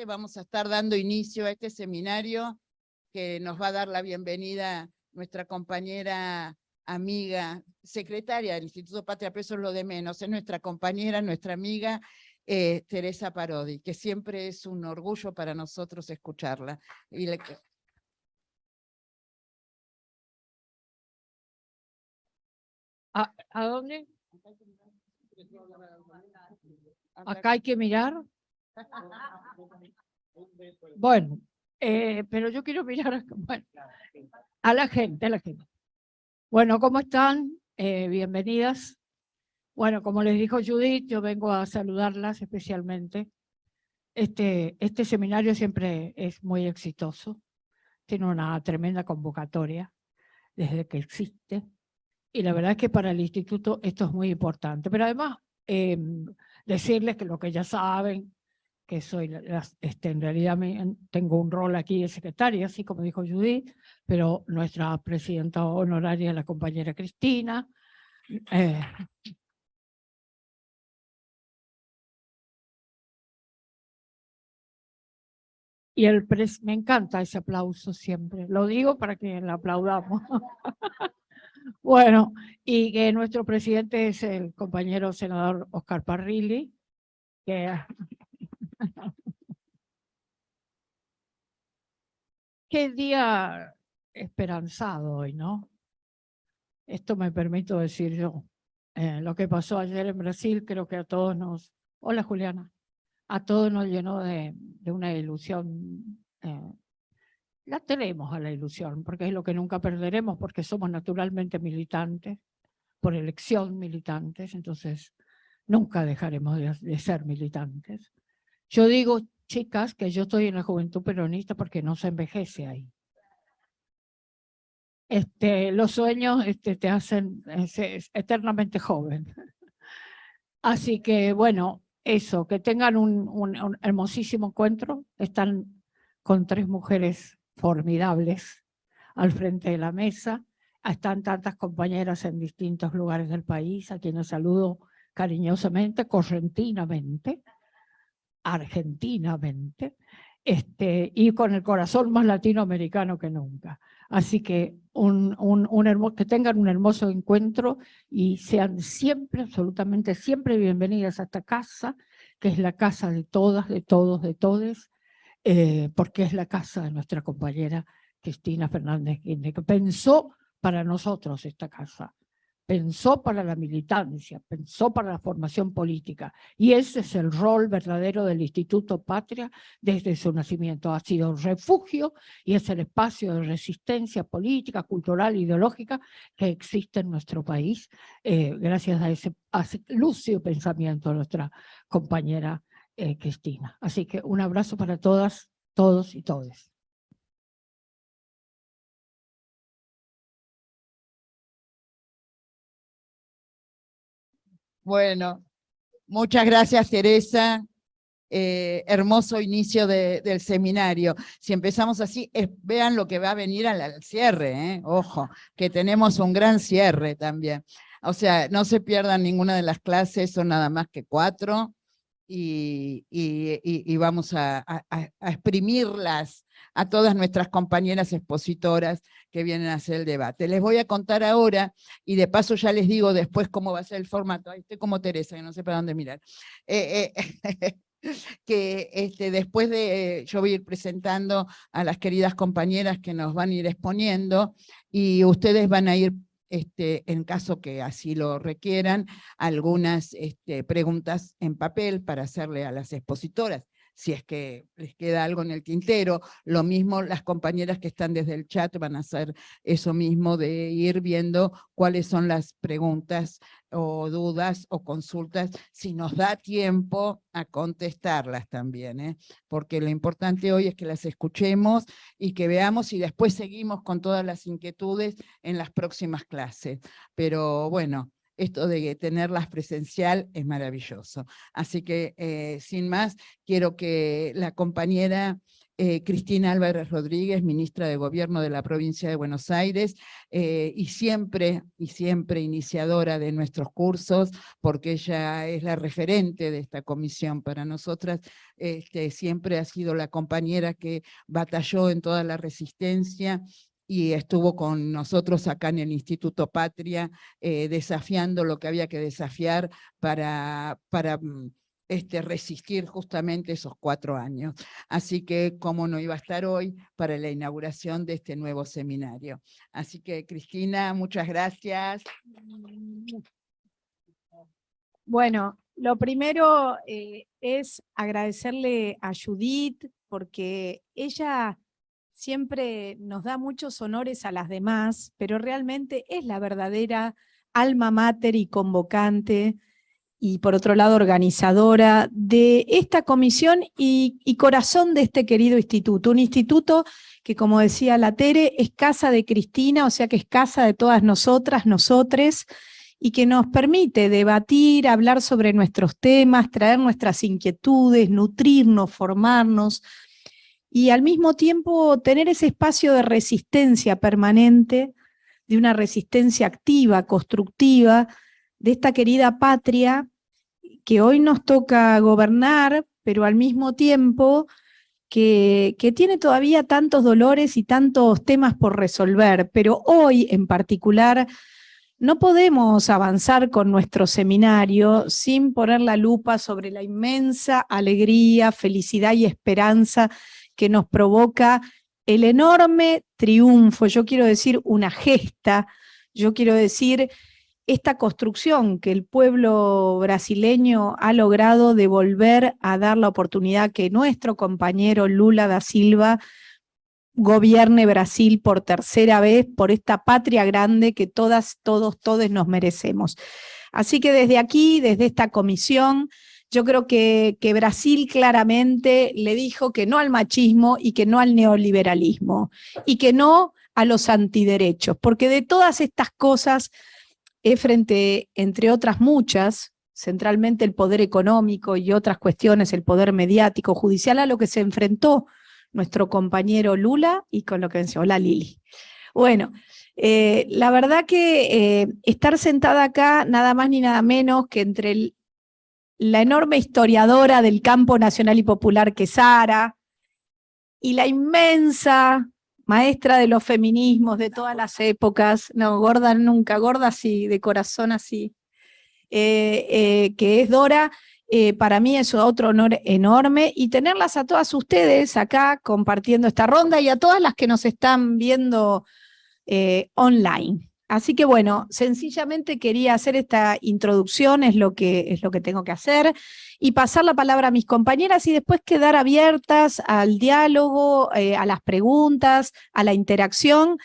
Vamos a estar dando inicio a este seminario que nos va a dar la bienvenida nuestra compañera, amiga, secretaria del Instituto Patria, pero eso es lo de menos, es nuestra compañera, nuestra amiga Teresa Parodi, que siempre es un orgullo para nosotros escucharla. ¿A dónde? Acá hay que mirar. Bueno, pero yo quiero mirar bueno, a la gente, Bueno, ¿cómo están? Bienvenidas. Bueno, como les dijo Judith, yo vengo a saludarlas especialmente. Este seminario siempre es muy exitoso. Tiene una tremenda convocatoria desde que existe. Y la verdad es que para el instituto esto es muy importante. Pero además, decirles que lo que ya saben, que soy, en realidad tengo un rol aquí de secretaria, así como dijo Judith, pero nuestra presidenta honoraria es la compañera Cristina. Y me encanta ese aplauso siempre, lo digo para que le aplaudamos. Bueno, y que nuestro presidente es el compañero senador Oscar Parrilli, que qué día esperanzado hoy, ¿no? Esto me permito decir yo. Lo que pasó ayer en Brasil creo que a todos nos... Hola Juliana. A todos nos llenó de una ilusión. La tenemos a la ilusión, porque es lo que nunca perderemos, porque somos naturalmente militantes, por elección militantes, entonces nunca dejaremos de ser militantes. Yo digo, chicas, que yo estoy en la Juventud Peronista porque no se envejece ahí. Los sueños te hacen eternamente joven. Así que, bueno, eso, que tengan un hermosísimo encuentro. Están con 3 mujeres formidables al frente de la mesa. Están tantas compañeras en distintos lugares del país, a quienes saludo cariñosamente, correntinamente, argentinamente, y con el corazón más latinoamericano que nunca. Así que que tengan un hermoso encuentro y sean siempre, absolutamente siempre bienvenidas a esta casa, que es la casa de todas, de todos, de todes, porque es la casa de nuestra compañera Cristina Fernández Kirchner, que pensó para nosotros esta casa, pensó para la militancia, pensó para la formación política, y ese es el rol verdadero del Instituto Patria desde su nacimiento. Ha sido un refugio y es el espacio de resistencia política, cultural, ideológica que existe en nuestro país, gracias a ese lúcido pensamiento de nuestra compañera Cristina. Así que un abrazo para todas, todos y todes. Bueno, muchas gracias, Teresa. Hermoso inicio del seminario. Si empezamos así, vean lo que va a venir al cierre, ojo, que tenemos un gran cierre también. O sea, no se pierdan ninguna de las clases, son nada más que 4, y vamos a exprimirlas a todas nuestras compañeras expositoras que vienen a hacer el debate. Les voy a contar ahora, y de paso ya les digo después cómo va a ser el formato. Ahí estoy como Teresa, que no sé para dónde mirar. Que después de yo voy a ir presentando a las queridas compañeras que nos van a ir exponiendo, y ustedes van a ir, en caso que así lo requieran, algunas preguntas en papel para hacerle a las expositoras, si es que les queda algo en el tintero. Lo mismo las compañeras que están desde el chat van a hacer eso mismo, de ir viendo cuáles son las preguntas o dudas o consultas, si nos da tiempo a contestarlas también, porque lo importante hoy es que las escuchemos y que veamos, y después seguimos con todas las inquietudes en las próximas clases. Pero bueno, esto de tenerlas presencial es maravilloso. Así que, sin más, quiero que la compañera Cristina Álvarez Rodríguez, ministra de Gobierno de la provincia de Buenos Aires, y siempre iniciadora de nuestros cursos, porque ella es la referente de esta comisión para nosotras. Siempre ha sido la compañera que batalló en toda la resistencia y estuvo con nosotros acá en el Instituto Patria, desafiando lo que había que desafiar para resistir justamente esos 4 años. Así que cómo no iba a estar hoy para la inauguración de este nuevo seminario. Así que Cristina, muchas gracias. Bueno, lo primero es agradecerle a Judith, porque ella siempre nos da muchos honores a las demás, pero realmente es la verdadera alma mater y convocante, y por otro lado organizadora de esta comisión y corazón de este querido instituto. Un instituto que, como decía la Tere, es casa de Cristina, o sea que es casa de todas nosotras, nosotres, y que nos permite debatir, hablar sobre nuestros temas, traer nuestras inquietudes, nutrirnos, formarnos, y al mismo tiempo tener ese espacio de resistencia permanente, de una resistencia activa, constructiva, de esta querida patria que hoy nos toca gobernar, pero al mismo tiempo que tiene todavía tantos dolores y tantos temas por resolver, pero hoy en particular no podemos avanzar con nuestro seminario sin poner la lupa sobre la inmensa alegría, felicidad y esperanza que nos provoca el enorme triunfo, yo quiero decir una gesta, yo quiero decir esta construcción que el pueblo brasileño ha logrado de volver a dar la oportunidad que nuestro compañero Lula da Silva gobierne Brasil por tercera vez, por esta patria grande que todas, todos nos merecemos. Así que desde aquí, desde esta comisión, yo creo que Brasil claramente le dijo que no al machismo y que no al neoliberalismo y que no a los antiderechos, porque de todas estas cosas es frente, entre otras muchas, centralmente el poder económico y otras cuestiones, el poder mediático, judicial, a lo que se enfrentó nuestro compañero Lula y con lo que mencionó la Lili. Bueno, la verdad que estar sentada acá nada más ni nada menos que entre la enorme historiadora del campo nacional y popular que es Sara, y la inmensa maestra de los feminismos de todas las épocas, no, gorda nunca, gorda sí, de corazón así, que es Dora. Para mí es otro honor enorme, y tenerlas a todas ustedes acá compartiendo esta ronda y a todas las que nos están viendo online. Así que bueno, sencillamente quería hacer esta introducción, es lo que tengo que hacer, y pasar la palabra a mis compañeras y después quedar abiertas al diálogo, a las preguntas, a la interacción,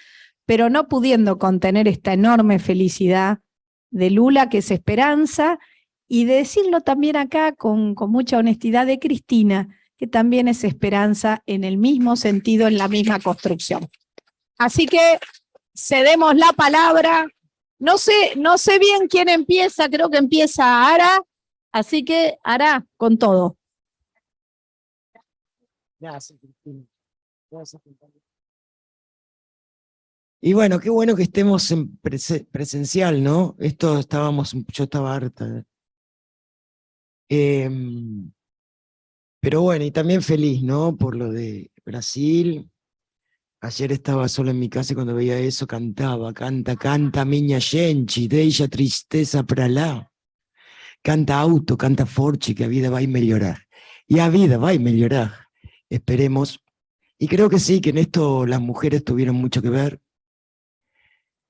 pero no pudiendo contener esta enorme felicidad de Lula, que es esperanza, y de decirlo también acá con mucha honestidad de Cristina, que también es esperanza en el mismo sentido, en la misma construcción. Así que cedemos la palabra. No sé bien quién empieza, creo que empieza Ara, así que Ara, con todo. Gracias, Cristina. Gracias, compañero. Y bueno, qué bueno que estemos en presencial, ¿no? Yo estaba harta. Pero bueno, y también feliz, ¿no? Por lo de Brasil. Ayer estaba solo en mi casa y cuando veía eso cantaba, canta, miña gente, deixa tristeza pra lá. Canta auto, canta forte, que a vida vai melhorar. Y a vida vai melhorar, esperemos. Y creo que sí, que en esto las mujeres tuvieron mucho que ver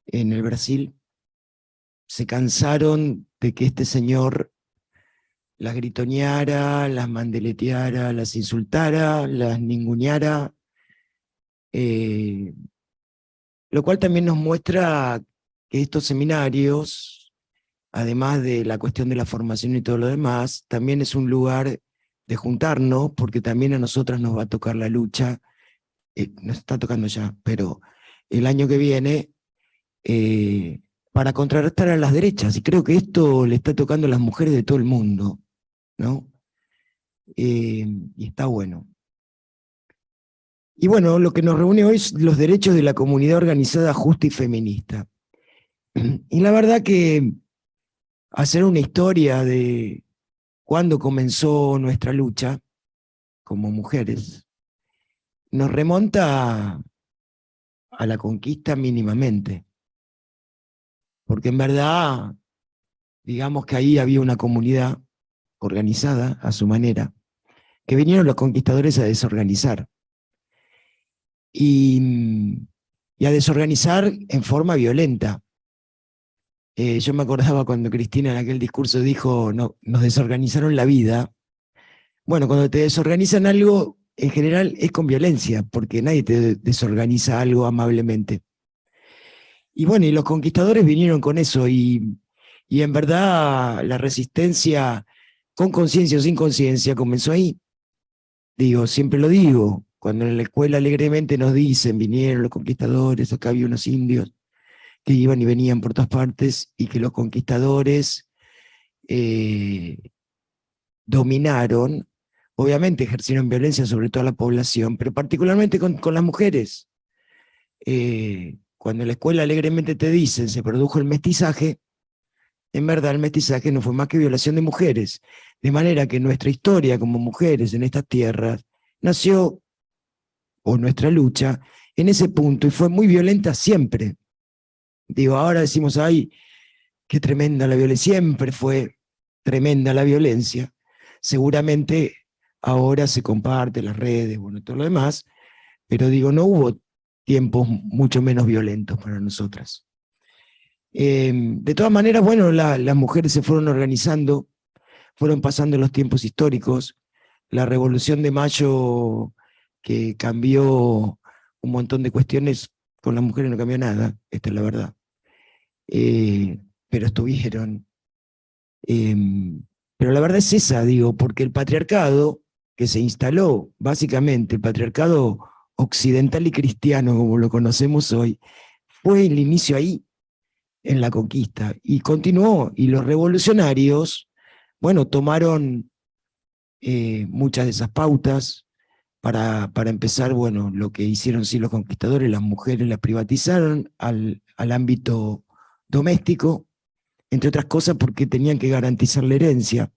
en el Brasil. Se cansaron de que este señor las gritoneara, las mandeleteara, las insultara, las ninguneara, lo cual también nos muestra que estos seminarios, además de la cuestión de la formación y todo lo demás, también es un lugar de juntarnos, porque también a nosotras nos va a tocar la lucha, nos está tocando ya, pero el año que viene, para contrarrestar a las derechas, y creo que esto le está tocando a las mujeres de todo el mundo, ¿no? Y está bueno. Y bueno, lo que nos reúne hoy es los derechos de la comunidad organizada justa y feminista. Y la verdad que hacer una historia de cuándo comenzó nuestra lucha como mujeres nos remonta a la conquista mínimamente. Porque en verdad, digamos que ahí había una comunidad organizada a su manera, que vinieron los conquistadores a desorganizar. Y a desorganizar en forma violenta. Yo me acordaba cuando Cristina en aquel discurso dijo, no, nos desorganizaron la vida. Bueno, cuando te desorganizan algo, en general es con violencia, porque nadie te desorganiza algo amablemente. Y bueno, y los conquistadores vinieron con eso, y en verdad la resistencia, con conciencia o sin conciencia, comenzó ahí. Digo, siempre lo digo, cuando en la escuela alegremente nos dicen, vinieron los conquistadores, acá había unos indios que iban y venían por todas partes, y que los conquistadores dominaron, obviamente ejercieron violencia sobre toda la población, pero particularmente con las mujeres. Cuando en la escuela alegremente te dicen se produjo el mestizaje, en verdad el mestizaje no fue más que violación de mujeres, de manera que nuestra historia como mujeres en estas tierras nació, o nuestra lucha, en ese punto, y fue muy violenta siempre. Digo, ahora decimos, ay, qué tremenda la violencia, siempre fue tremenda la violencia. Seguramente ahora se comparte las redes, bueno, todo lo demás, pero digo, no hubo tiempos mucho menos violentos para nosotras. De todas maneras, bueno, las mujeres se fueron organizando, fueron pasando los tiempos históricos, la Revolución de Mayo, que cambió un montón de cuestiones, con las mujeres no cambió nada, esta es la verdad. Pero estuvieron. Pero la verdad es esa, digo, porque el patriarcado que se instaló, básicamente el patriarcado occidental y cristiano, como lo conocemos hoy, fue el inicio ahí, en la conquista, y continuó, y los revolucionarios, bueno, tomaron muchas de esas pautas para empezar, bueno, lo que hicieron sí los conquistadores, las mujeres las privatizaron al ámbito doméstico, entre otras cosas porque tenían que garantizar la herencia,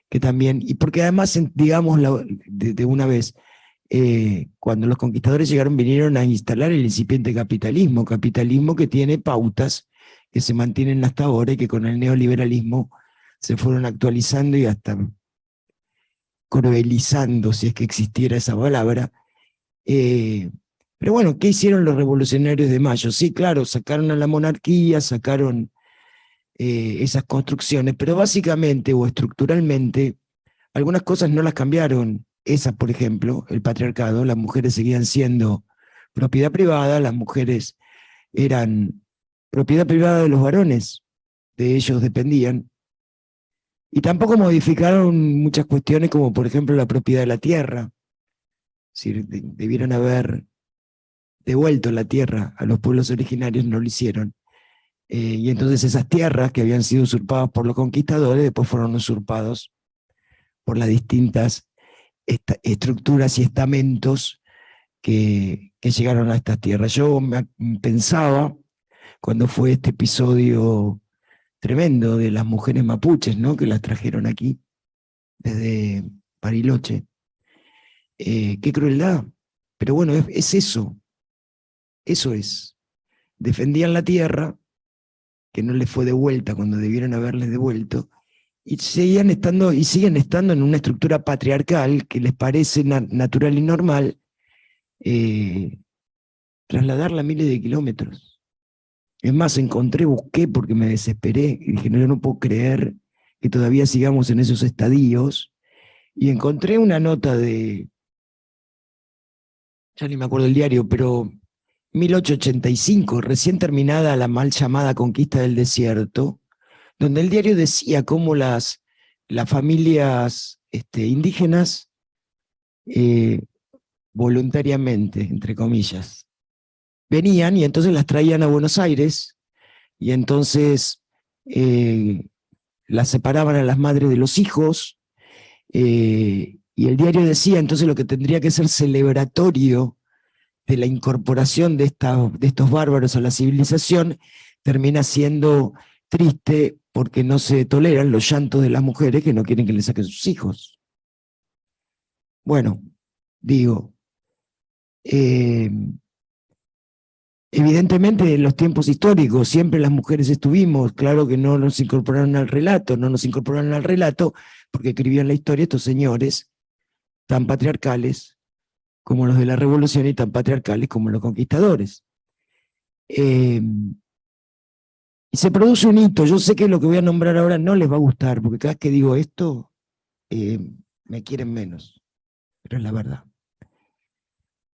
que también, y porque además, digamos, de una vez, cuando los conquistadores llegaron, vinieron a instalar el incipiente capitalismo, capitalismo que tiene pautas que se mantienen hasta ahora y que con el neoliberalismo se fueron actualizando y hasta cruelizando, si es que existiera esa palabra. Pero bueno, ¿qué hicieron los revolucionarios de Mayo? Sí, claro, sacaron a la monarquía, sacaron esas construcciones, pero básicamente o estructuralmente algunas cosas no las cambiaron. Esa, por ejemplo, el patriarcado, las mujeres seguían siendo propiedad privada, las mujeres eran propiedad privada de los varones, de ellos dependían, y tampoco modificaron muchas cuestiones como por ejemplo la propiedad de la tierra. Es decir, debieron haber devuelto la tierra a los pueblos originarios, no lo hicieron. Y entonces esas tierras que habían sido usurpadas por los conquistadores después fueron usurpados por las distintas estructuras y estamentos que llegaron a estas tierras. Yo pensaba, cuando fue este episodio tremendo de las mujeres mapuches, ¿no?, que las trajeron aquí desde Bariloche, qué crueldad. Pero bueno, es eso es. Defendían la tierra, que no les fue devuelta cuando debieron haberles devuelto, y siguen estando en una estructura patriarcal que les parece natural y normal trasladarla a miles de kilómetros. Es más, busqué porque me desesperé, y dije, no, yo no puedo creer que todavía sigamos en esos estadios, y encontré una nota de, ya ni me acuerdo el diario, pero 1885, recién terminada la mal llamada conquista del desierto, donde el diario decía cómo las familias indígenas voluntariamente, entre comillas, venían y entonces las traían a Buenos Aires y entonces las separaban a las madres de los hijos y Y el diario decía, entonces lo que tendría que ser celebratorio de la incorporación de estos bárbaros a la civilización, termina siendo triste porque no se toleran los llantos de las mujeres que no quieren que les saquen sus hijos. Bueno, digo, evidentemente en los tiempos históricos siempre las mujeres estuvimos, claro que no nos incorporaron al relato, porque escribían la historia estos señores tan patriarcales como los de la revolución y tan patriarcales como los conquistadores. Y se produce un hito. Yo sé que lo que voy a nombrar ahora no les va a gustar, porque cada vez que digo esto, me quieren menos, pero es la verdad.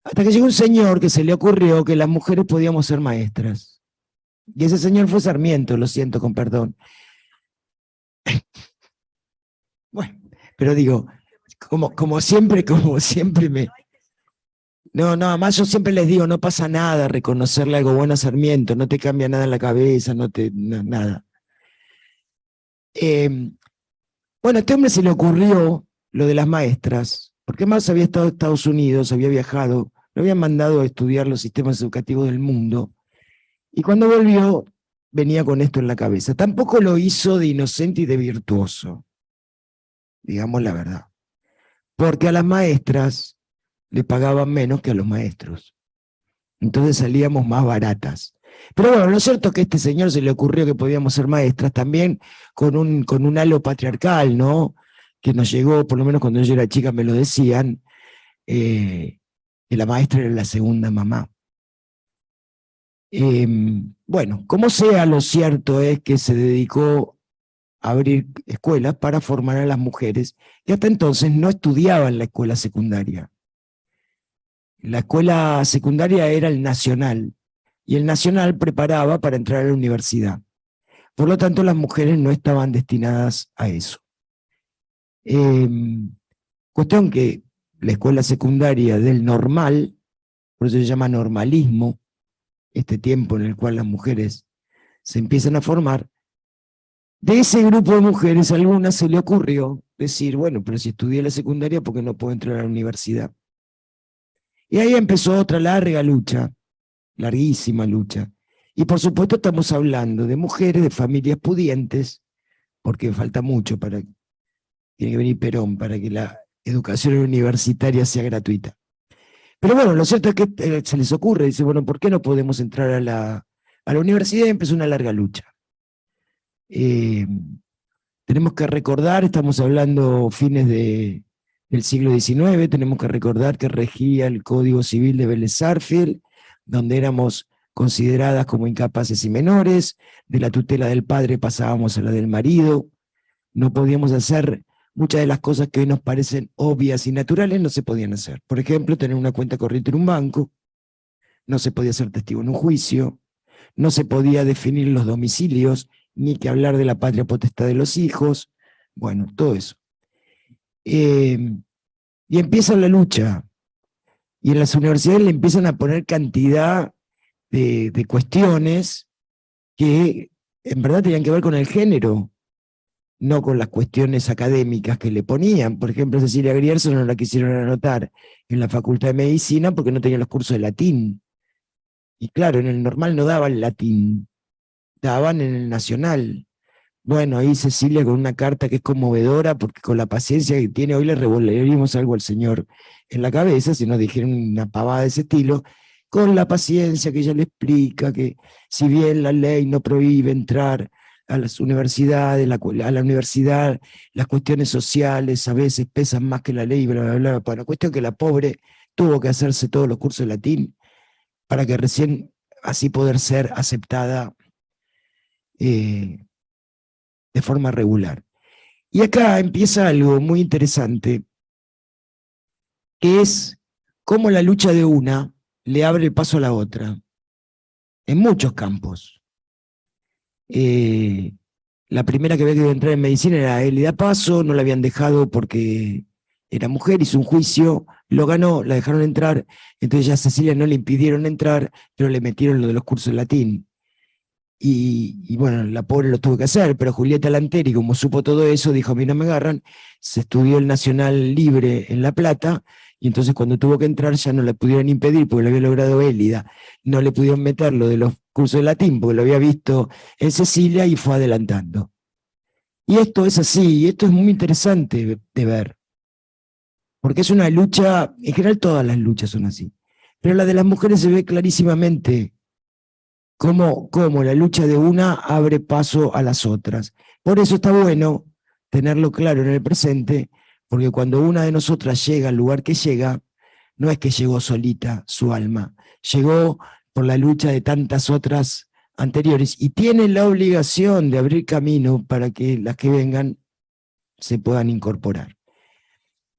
Hasta que llegó un señor que se le ocurrió que las mujeres podíamos ser maestras. Y ese señor fue Sarmiento, lo siento, con perdón. Bueno, pero digo, como siempre me... No, nada más yo siempre les digo, no pasa nada reconocerle algo bueno a Sarmiento, no te cambia nada en la cabeza, nada. Bueno, a este hombre se le ocurrió lo de las maestras, porque más había estado en Estados Unidos, había viajado, lo habían mandado a estudiar los sistemas educativos del mundo, y cuando volvió, venía con esto en la cabeza. Tampoco lo hizo de inocente y de virtuoso, digamos la verdad, porque a las maestras le pagaban menos que a los maestros. Entonces salíamos más baratas. Pero bueno, lo cierto es que a este señor se le ocurrió que podíamos ser maestras también con un halo patriarcal, ¿no? Que nos llegó, por lo menos cuando yo era chica me lo decían, que la maestra era la segunda mamá. Bueno, como sea, lo cierto es que se dedicó a abrir escuelas para formar a las mujeres que hasta entonces no estudiaban la escuela secundaria. La escuela secundaria era el nacional, y el nacional preparaba para entrar a la universidad. Por lo tanto, las mujeres no estaban destinadas a eso. Cuestión que la escuela secundaria del normal, por eso se llama normalismo, este tiempo en el cual las mujeres se empiezan a formar, de ese grupo de mujeres a algunas se le ocurrió decir, bueno, pero si estudié la secundaria, ¿por qué no puedo entrar a la universidad? Y ahí empezó otra larga lucha, larguísima lucha. Y por supuesto estamos hablando de mujeres, de familias pudientes, porque falta mucho tiene que venir Perón para que la educación universitaria sea gratuita. Pero bueno, lo cierto es que se les ocurre, dice, bueno, ¿por qué no podemos entrar a la universidad? Y empezó una larga lucha. Tenemos que recordar, estamos hablando fines del siglo XIX, tenemos que recordar que regía el Código Civil de Vélez Sarsfield, donde éramos consideradas como incapaces y menores, de la tutela del padre pasábamos a la del marido, no podíamos hacer muchas de las cosas que hoy nos parecen obvias y naturales, no se podían hacer. Por ejemplo, tener una cuenta corriente en un banco, no se podía ser testigo en un juicio, no se podía definir los domicilios, ni que hablar de la patria potestad de los hijos, bueno, todo eso. Y empieza la lucha, y en las universidades le empiezan a poner cantidad de cuestiones que en verdad tenían que ver con el género, no con las cuestiones académicas que le ponían. Por ejemplo, Cecilia Grierson no la quisieron anotar en la Facultad de Medicina porque no tenía los cursos de latín. Y claro, en el normal no daban latín, daban en el nacional. Bueno, ahí Cecilia con una carta que es conmovedora, porque con la paciencia que tiene, hoy le revolveríamos algo al señor en la cabeza, si nos dijeron una pavada de ese estilo, con la paciencia que ella le explica que si bien la ley no prohíbe entrar a las universidades, a la universidad, las cuestiones sociales a veces pesan más que la ley, bla, bla, bla. Bueno, cuestión que la pobre tuvo que hacerse todos los cursos de latín para que recién así poder ser aceptada de forma regular. Y acá empieza algo muy interesante, que es cómo la lucha de una le abre el paso a la otra, en muchos campos. La primera que había que entrar en medicina era Elida Paso, no la habían dejado porque era mujer, hizo un juicio, lo ganó, la dejaron entrar, entonces ya a Cecilia no le impidieron entrar, pero le metieron lo de los cursos de latín. y bueno, la pobre lo tuvo que hacer, pero Julieta Lanteri, como supo todo eso, dijo, a mí no me agarran, se estudió el Nacional Libre en La Plata, y entonces cuando tuvo que entrar ya no le pudieron impedir, porque lo había logrado Élida, no le pudieron meter lo de los cursos de latín, porque lo había visto en Cecilia y fue adelantando. Y esto es así, y esto es muy interesante de ver, porque es una lucha, en general todas las luchas son así, pero la de las mujeres se ve clarísimamente cómo la lucha de una abre paso a las otras. Por eso está bueno tenerlo claro en el presente, porque cuando una de nosotras llega al lugar que llega, no es que llegó solita su alma, llegó por la lucha de tantas otras anteriores y tiene la obligación de abrir camino para que las que vengan se puedan incorporar.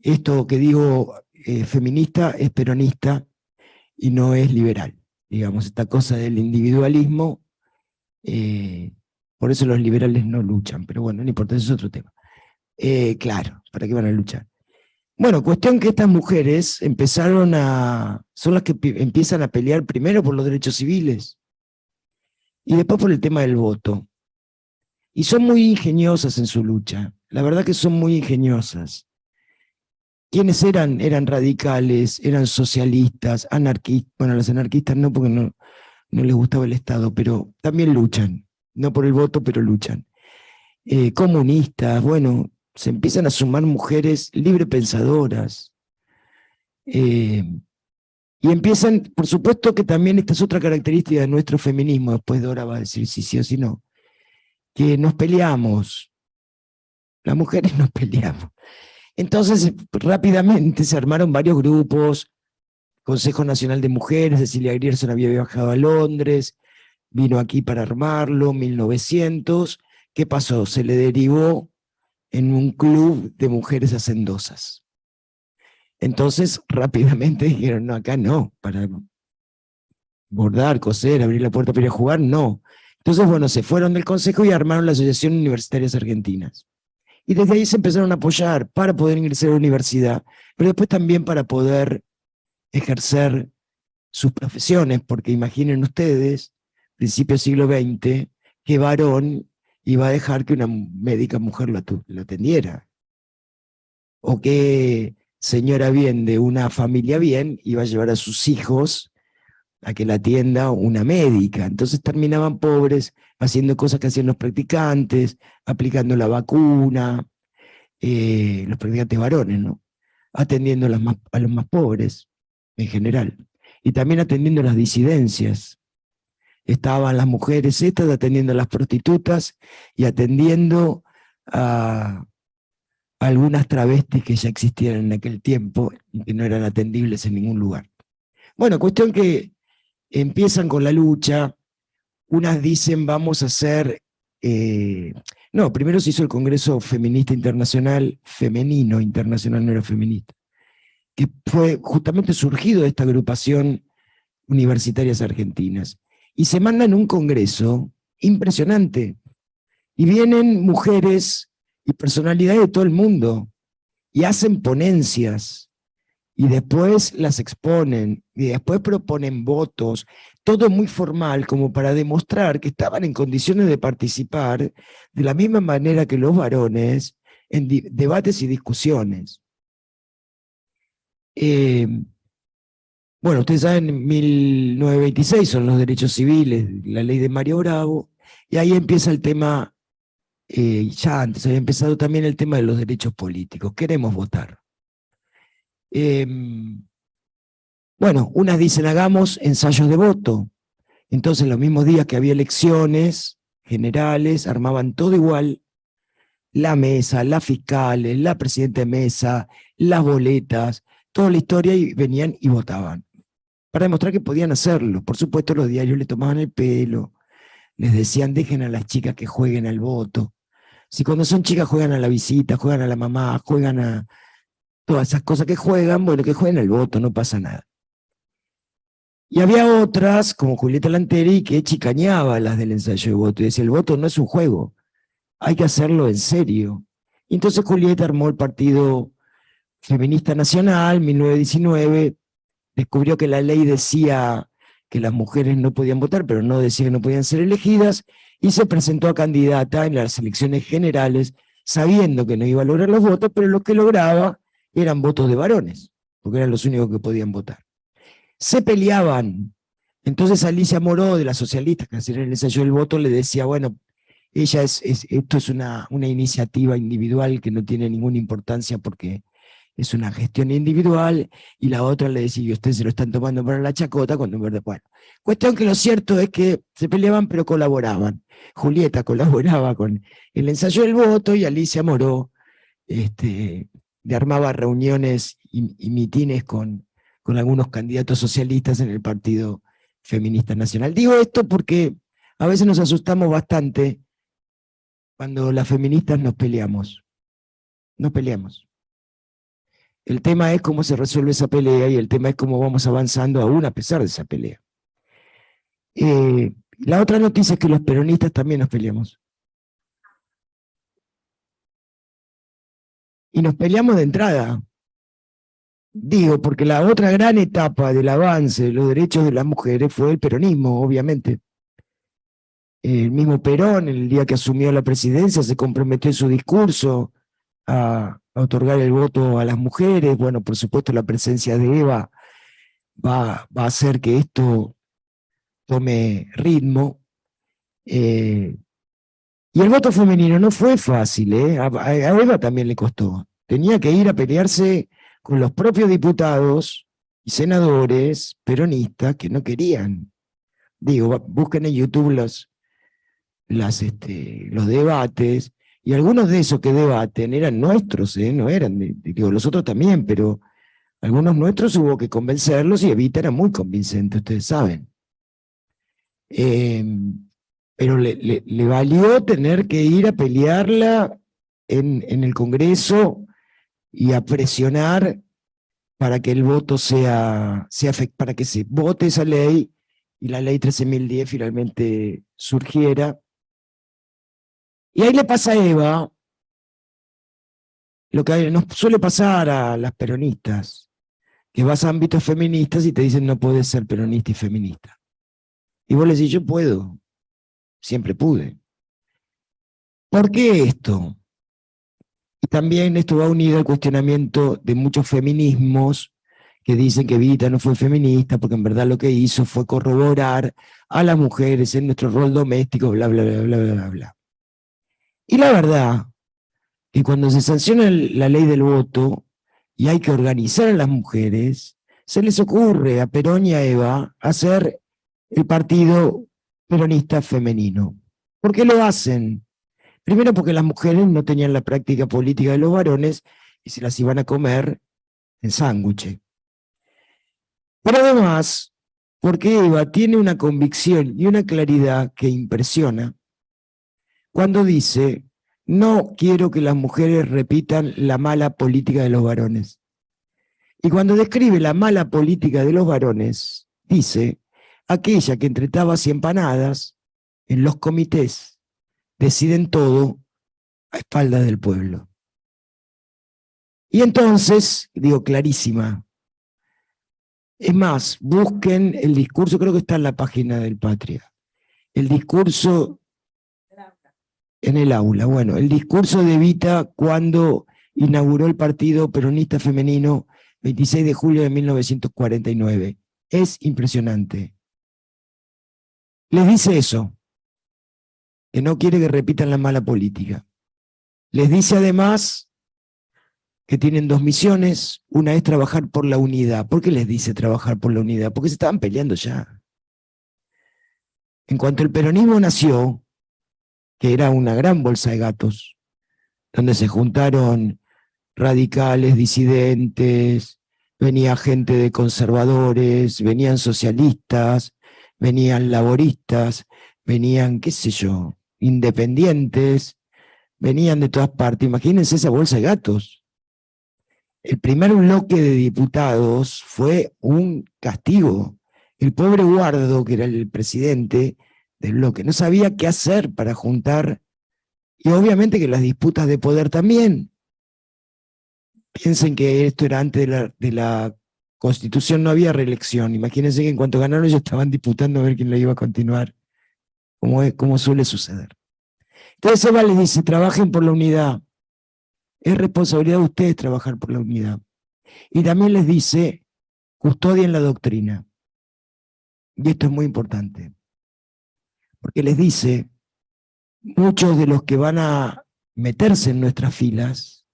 Esto que digo feminista es peronista y no es liberal. Digamos, esta cosa del individualismo, por eso los liberales no luchan, pero bueno, no importa, ese es otro tema. Claro, ¿para qué van a luchar? Bueno, cuestión que estas mujeres son las que empiezan a pelear primero por los derechos civiles y después por el tema del voto. Y son muy ingeniosas en su lucha, la verdad que son muy ingeniosas. ¿Quiénes eran? Eran radicales, eran socialistas, anarquistas, bueno, los anarquistas no, porque no les gustaba el Estado, pero también luchan, no por el voto, pero luchan. Comunistas, bueno, se empiezan a sumar mujeres librepensadoras, y empiezan, por supuesto que también esta es otra característica de nuestro feminismo, después Dora va a decir si sí o si no, que nos peleamos, las mujeres nos peleamos. Entonces, rápidamente se armaron varios grupos, Consejo Nacional de Mujeres, Cecilia Grierson había viajado a Londres, vino aquí para armarlo, 1900, ¿qué pasó? Se le derivó en un club de mujeres hacendosas. Entonces, rápidamente dijeron, no, acá no, para bordar, coser, abrir la puerta para ir a jugar, no. Entonces, bueno, se fueron del Consejo y armaron la Asociación Universitarias Argentinas. Y desde ahí se empezaron a apoyar para poder ingresar a la universidad, pero después también para poder ejercer sus profesiones, porque imaginen ustedes, principio del siglo XX, qué varón iba a dejar que una médica mujer lo atendiera. O qué señora bien de una familia bien iba a llevar a sus hijos a que la atienda una médica. Entonces terminaban pobres, haciendo cosas que hacían los practicantes, aplicando la vacuna, los practicantes varones, ¿no? Atendiendo a los más pobres, en general. Y también atendiendo las disidencias. Estaban las mujeres estas atendiendo a las prostitutas y atendiendo a algunas travestis que ya existían en aquel tiempo y que no eran atendibles en ningún lugar. Bueno, cuestión que empiezan con la lucha, unas dicen vamos a hacer, no, primero se hizo el Congreso Feminista Internacional, femenino internacional, no era feminista, que fue justamente surgido de esta agrupación Universitarias Argentinas, y se mandan un congreso impresionante, y vienen mujeres y personalidades de todo el mundo, y hacen ponencias, y después las exponen, y después proponen votos, todo muy formal como para demostrar que estaban en condiciones de participar de la misma manera que los varones en debates y discusiones. Bueno, ustedes saben, en 1926 son los derechos civiles, la ley de Mario Bravo, y ahí empieza el tema, ya antes había empezado también el tema de los derechos políticos, queremos votar. Bueno, unas dicen hagamos ensayos de voto, entonces los mismos días que había elecciones generales, armaban todo igual, la mesa, las fiscales, la presidenta de mesa, las boletas, toda la historia, y venían y votaban, para demostrar que podían hacerlo. Por supuesto los diarios le tomaban el pelo, les decían dejen a las chicas que jueguen al voto, si cuando son chicas juegan a la visita, juegan a la mamá, juegan a todas esas cosas que juegan, bueno, que jueguen al voto, no pasa nada. Y había otras, como Julieta Lanteri, que chicañaba a las del ensayo de voto, y decía, el voto no es un juego, hay que hacerlo en serio. Y entonces Julieta armó el Partido Feminista Nacional, 1919, descubrió que la ley decía que las mujeres no podían votar, pero no decía que no podían ser elegidas, y se presentó a candidata en las elecciones generales, sabiendo que no iba a lograr los votos, pero lo que lograba eran votos de varones, porque eran los únicos que podían votar. Se peleaban. Entonces Alicia Moró, de las socialistas, que hacían el ensayo del voto, le decía, bueno, esto es una iniciativa individual que no tiene ninguna importancia porque es una gestión individual, y la otra le decía, y ustedes se lo están tomando para la chacota, cuando en verdad, bueno. Cuestión que lo cierto es que se peleaban pero colaboraban. Julieta colaboraba con el ensayo del voto y Alicia Moró le armaba reuniones y mitines con algunos candidatos socialistas en el Partido Feminista Nacional. Digo esto porque a veces nos asustamos bastante cuando las feministas nos peleamos. Nos peleamos. El tema es cómo se resuelve esa pelea y el tema es cómo vamos avanzando aún a pesar de esa pelea. La otra noticia es que los peronistas también nos peleamos. Y nos peleamos de entrada. Digo, porque la otra gran etapa del avance de los derechos de las mujeres fue el peronismo, obviamente. El mismo Perón, el día que asumió la presidencia, se comprometió en su discurso a otorgar el voto a las mujeres. Bueno, por supuesto, la presencia de Eva va a hacer que esto tome ritmo. Y el voto femenino no fue fácil, ¿eh? A Eva también le costó. Tenía que ir a pelearse con los propios diputados y senadores peronistas que no querían. Digo, busquen en YouTube los debates, y algunos de esos que debaten eran nuestros, no eran, digo, los otros también, pero algunos nuestros hubo que convencerlos, y Evita era muy convincente, ustedes saben. Pero le valió tener que ir a pelearla en el Congreso y a presionar para que el voto para que se vote esa ley y la ley 13.010 finalmente surgiera. Y ahí le pasa a Eva lo que nos suele pasar a las peronistas, que vas a ámbitos feministas y te dicen no puedes ser peronista y feminista. Y vos le decís, yo puedo, siempre pude. ¿Por qué esto? Y también esto va unido al cuestionamiento de muchos feminismos que dicen que Evita no fue feminista porque en verdad lo que hizo fue corroborar a las mujeres en nuestro rol doméstico, bla, bla, bla, bla, bla, bla, bla. Y la verdad, que cuando se sanciona la ley del voto y hay que organizar a las mujeres, se les ocurre a Perón y a Eva hacer el partido peronista femenino. ¿Por qué lo hacen? Primero porque las mujeres no tenían la práctica política de los varones y se las iban a comer en sándwich. Pero además, porque Eva tiene una convicción y una claridad que impresiona cuando dice, no quiero que las mujeres repitan la mala política de los varones. Y cuando describe la mala política de los varones, dice, aquella que entre tabas y empanadas, en los comités, deciden todo a espaldas del pueblo. Y entonces, digo, clarísima. Es más, busquen el discurso, creo que está en la página del Patria. El discurso en el aula. Bueno, el discurso de Evita cuando inauguró el Partido Peronista Femenino 26 de julio de 1949. Es impresionante. Les dice eso, que no quiere que repitan la mala política. Les dice además que tienen dos misiones, una es trabajar por la unidad. ¿Por qué les dice trabajar por la unidad? Porque se estaban peleando ya. En cuanto el peronismo nació, que era una gran bolsa de gatos, donde se juntaron radicales, disidentes, venía gente de conservadores, venían socialistas, venían laboristas, venían, qué sé yo, independientes, venían de todas partes. Imagínense esa bolsa de gatos. El primer bloque de diputados fue un castigo. El pobre Guardo, que era el presidente del bloque, no sabía qué hacer para juntar, y obviamente que las disputas de poder también. Piensen que esto era antes de la Constitución no había reelección. Imagínense que en cuanto ganaron ellos estaban disputando a ver quién lo iba a continuar, como suele suceder. Entonces Eva les dice, trabajen por la unidad. Es responsabilidad de ustedes trabajar por la unidad. Y también les dice, custodien la doctrina. Y esto es muy importante. Porque les dice, muchos de los que van a meterse en nuestras filas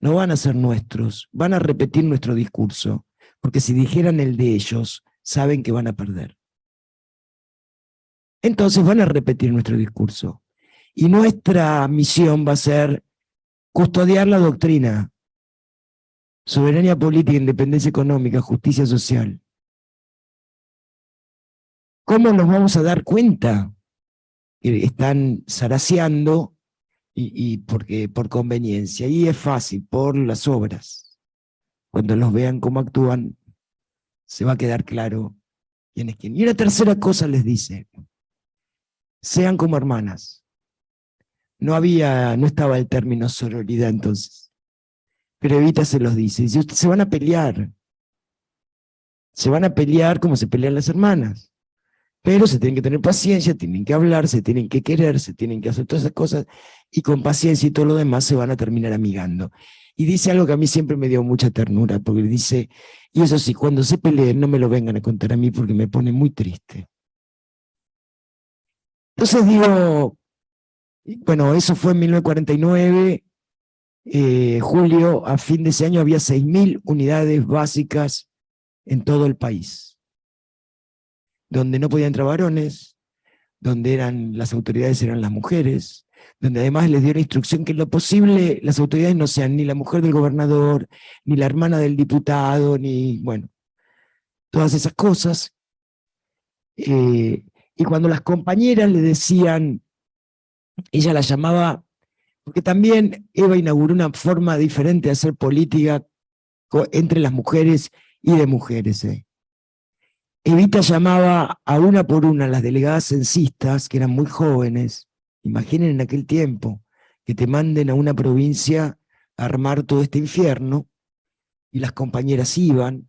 no van a ser nuestros, van a repetir nuestro discurso, porque si dijeran el de ellos, saben que van a perder. Entonces van a repetir nuestro discurso. Y nuestra misión va a ser custodiar la doctrina, soberanía política, independencia económica, justicia social. ¿Cómo nos vamos a dar cuenta que están zaraseando y porque, por conveniencia? Y es fácil, por las obras. Cuando los vean cómo actúan, se va a quedar claro quién es quién. Y una tercera cosa les dice, sean como hermanas. No estaba el término sororidad entonces. Pero Evita se los dice, dice, ustedes se van a pelear. Se van a pelear como se pelean las hermanas. Pero se tienen que tener paciencia, tienen que hablar, se tienen que querer, se tienen que hacer todas esas cosas, y con paciencia y todo lo demás se van a terminar amigando. Y dice algo que a mí siempre me dio mucha ternura, porque dice, y eso sí, cuando se peleen no me lo vengan a contar a mí porque me pone muy triste. Entonces digo, bueno, eso fue en 1949, julio, a fin de ese año había 6.000 unidades básicas en todo el país, donde no podían entrar varones, donde las autoridades eran las mujeres, donde además les dio la instrucción que en lo posible las autoridades no sean ni la mujer del gobernador, ni la hermana del diputado, ni, bueno, todas esas cosas. Y cuando las compañeras le decían, ella la llamaba, porque también Eva inauguró una forma diferente de hacer política entre las mujeres y de mujeres. Evita llamaba a una por una a las delegadas censistas, que eran muy jóvenes. Imaginen en aquel tiempo, que te manden a una provincia a armar todo este infierno, y las compañeras iban,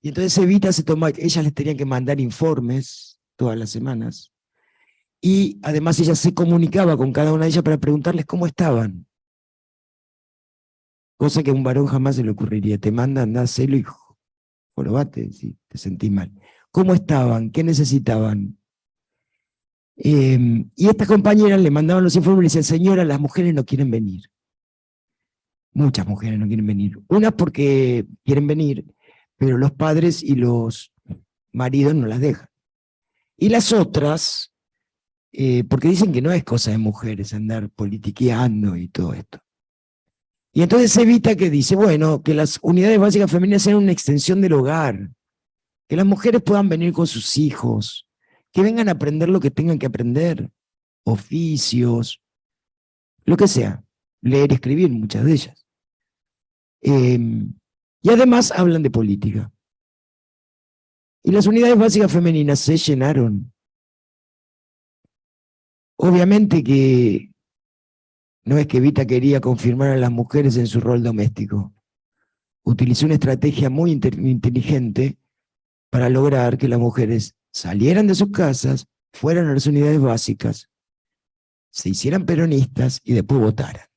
y entonces Evita ellas les tenían que mandar informes todas las semanas, y además ella se comunicaba con cada una de ellas para preguntarles cómo estaban. Cosa que a un varón jamás se le ocurriría. Te manda, andá, hacelo y jorobate si te sentís mal. ¿Cómo estaban? ¿Qué necesitaban? Y estas compañeras le mandaban los informes y le decían, señora, las mujeres no quieren venir. Muchas mujeres no quieren venir. Unas porque quieren venir, pero los padres y los maridos no las dejan. Y las otras, porque dicen que no es cosa de mujeres andar politiqueando y todo esto. Y entonces Evita que dice, bueno, que las unidades básicas femeninas sean una extensión del hogar, que las mujeres puedan venir con sus hijos, que vengan a aprender lo que tengan que aprender, oficios, lo que sea, leer y escribir, muchas de ellas. Y además hablan de política. Y las unidades básicas femeninas se llenaron. Obviamente que no es que Evita quería confirmar a las mujeres en su rol doméstico. Utilizó una estrategia muy inteligente para lograr que las mujeres salieran de sus casas, fueran a las unidades básicas, se hicieran peronistas y después votaran.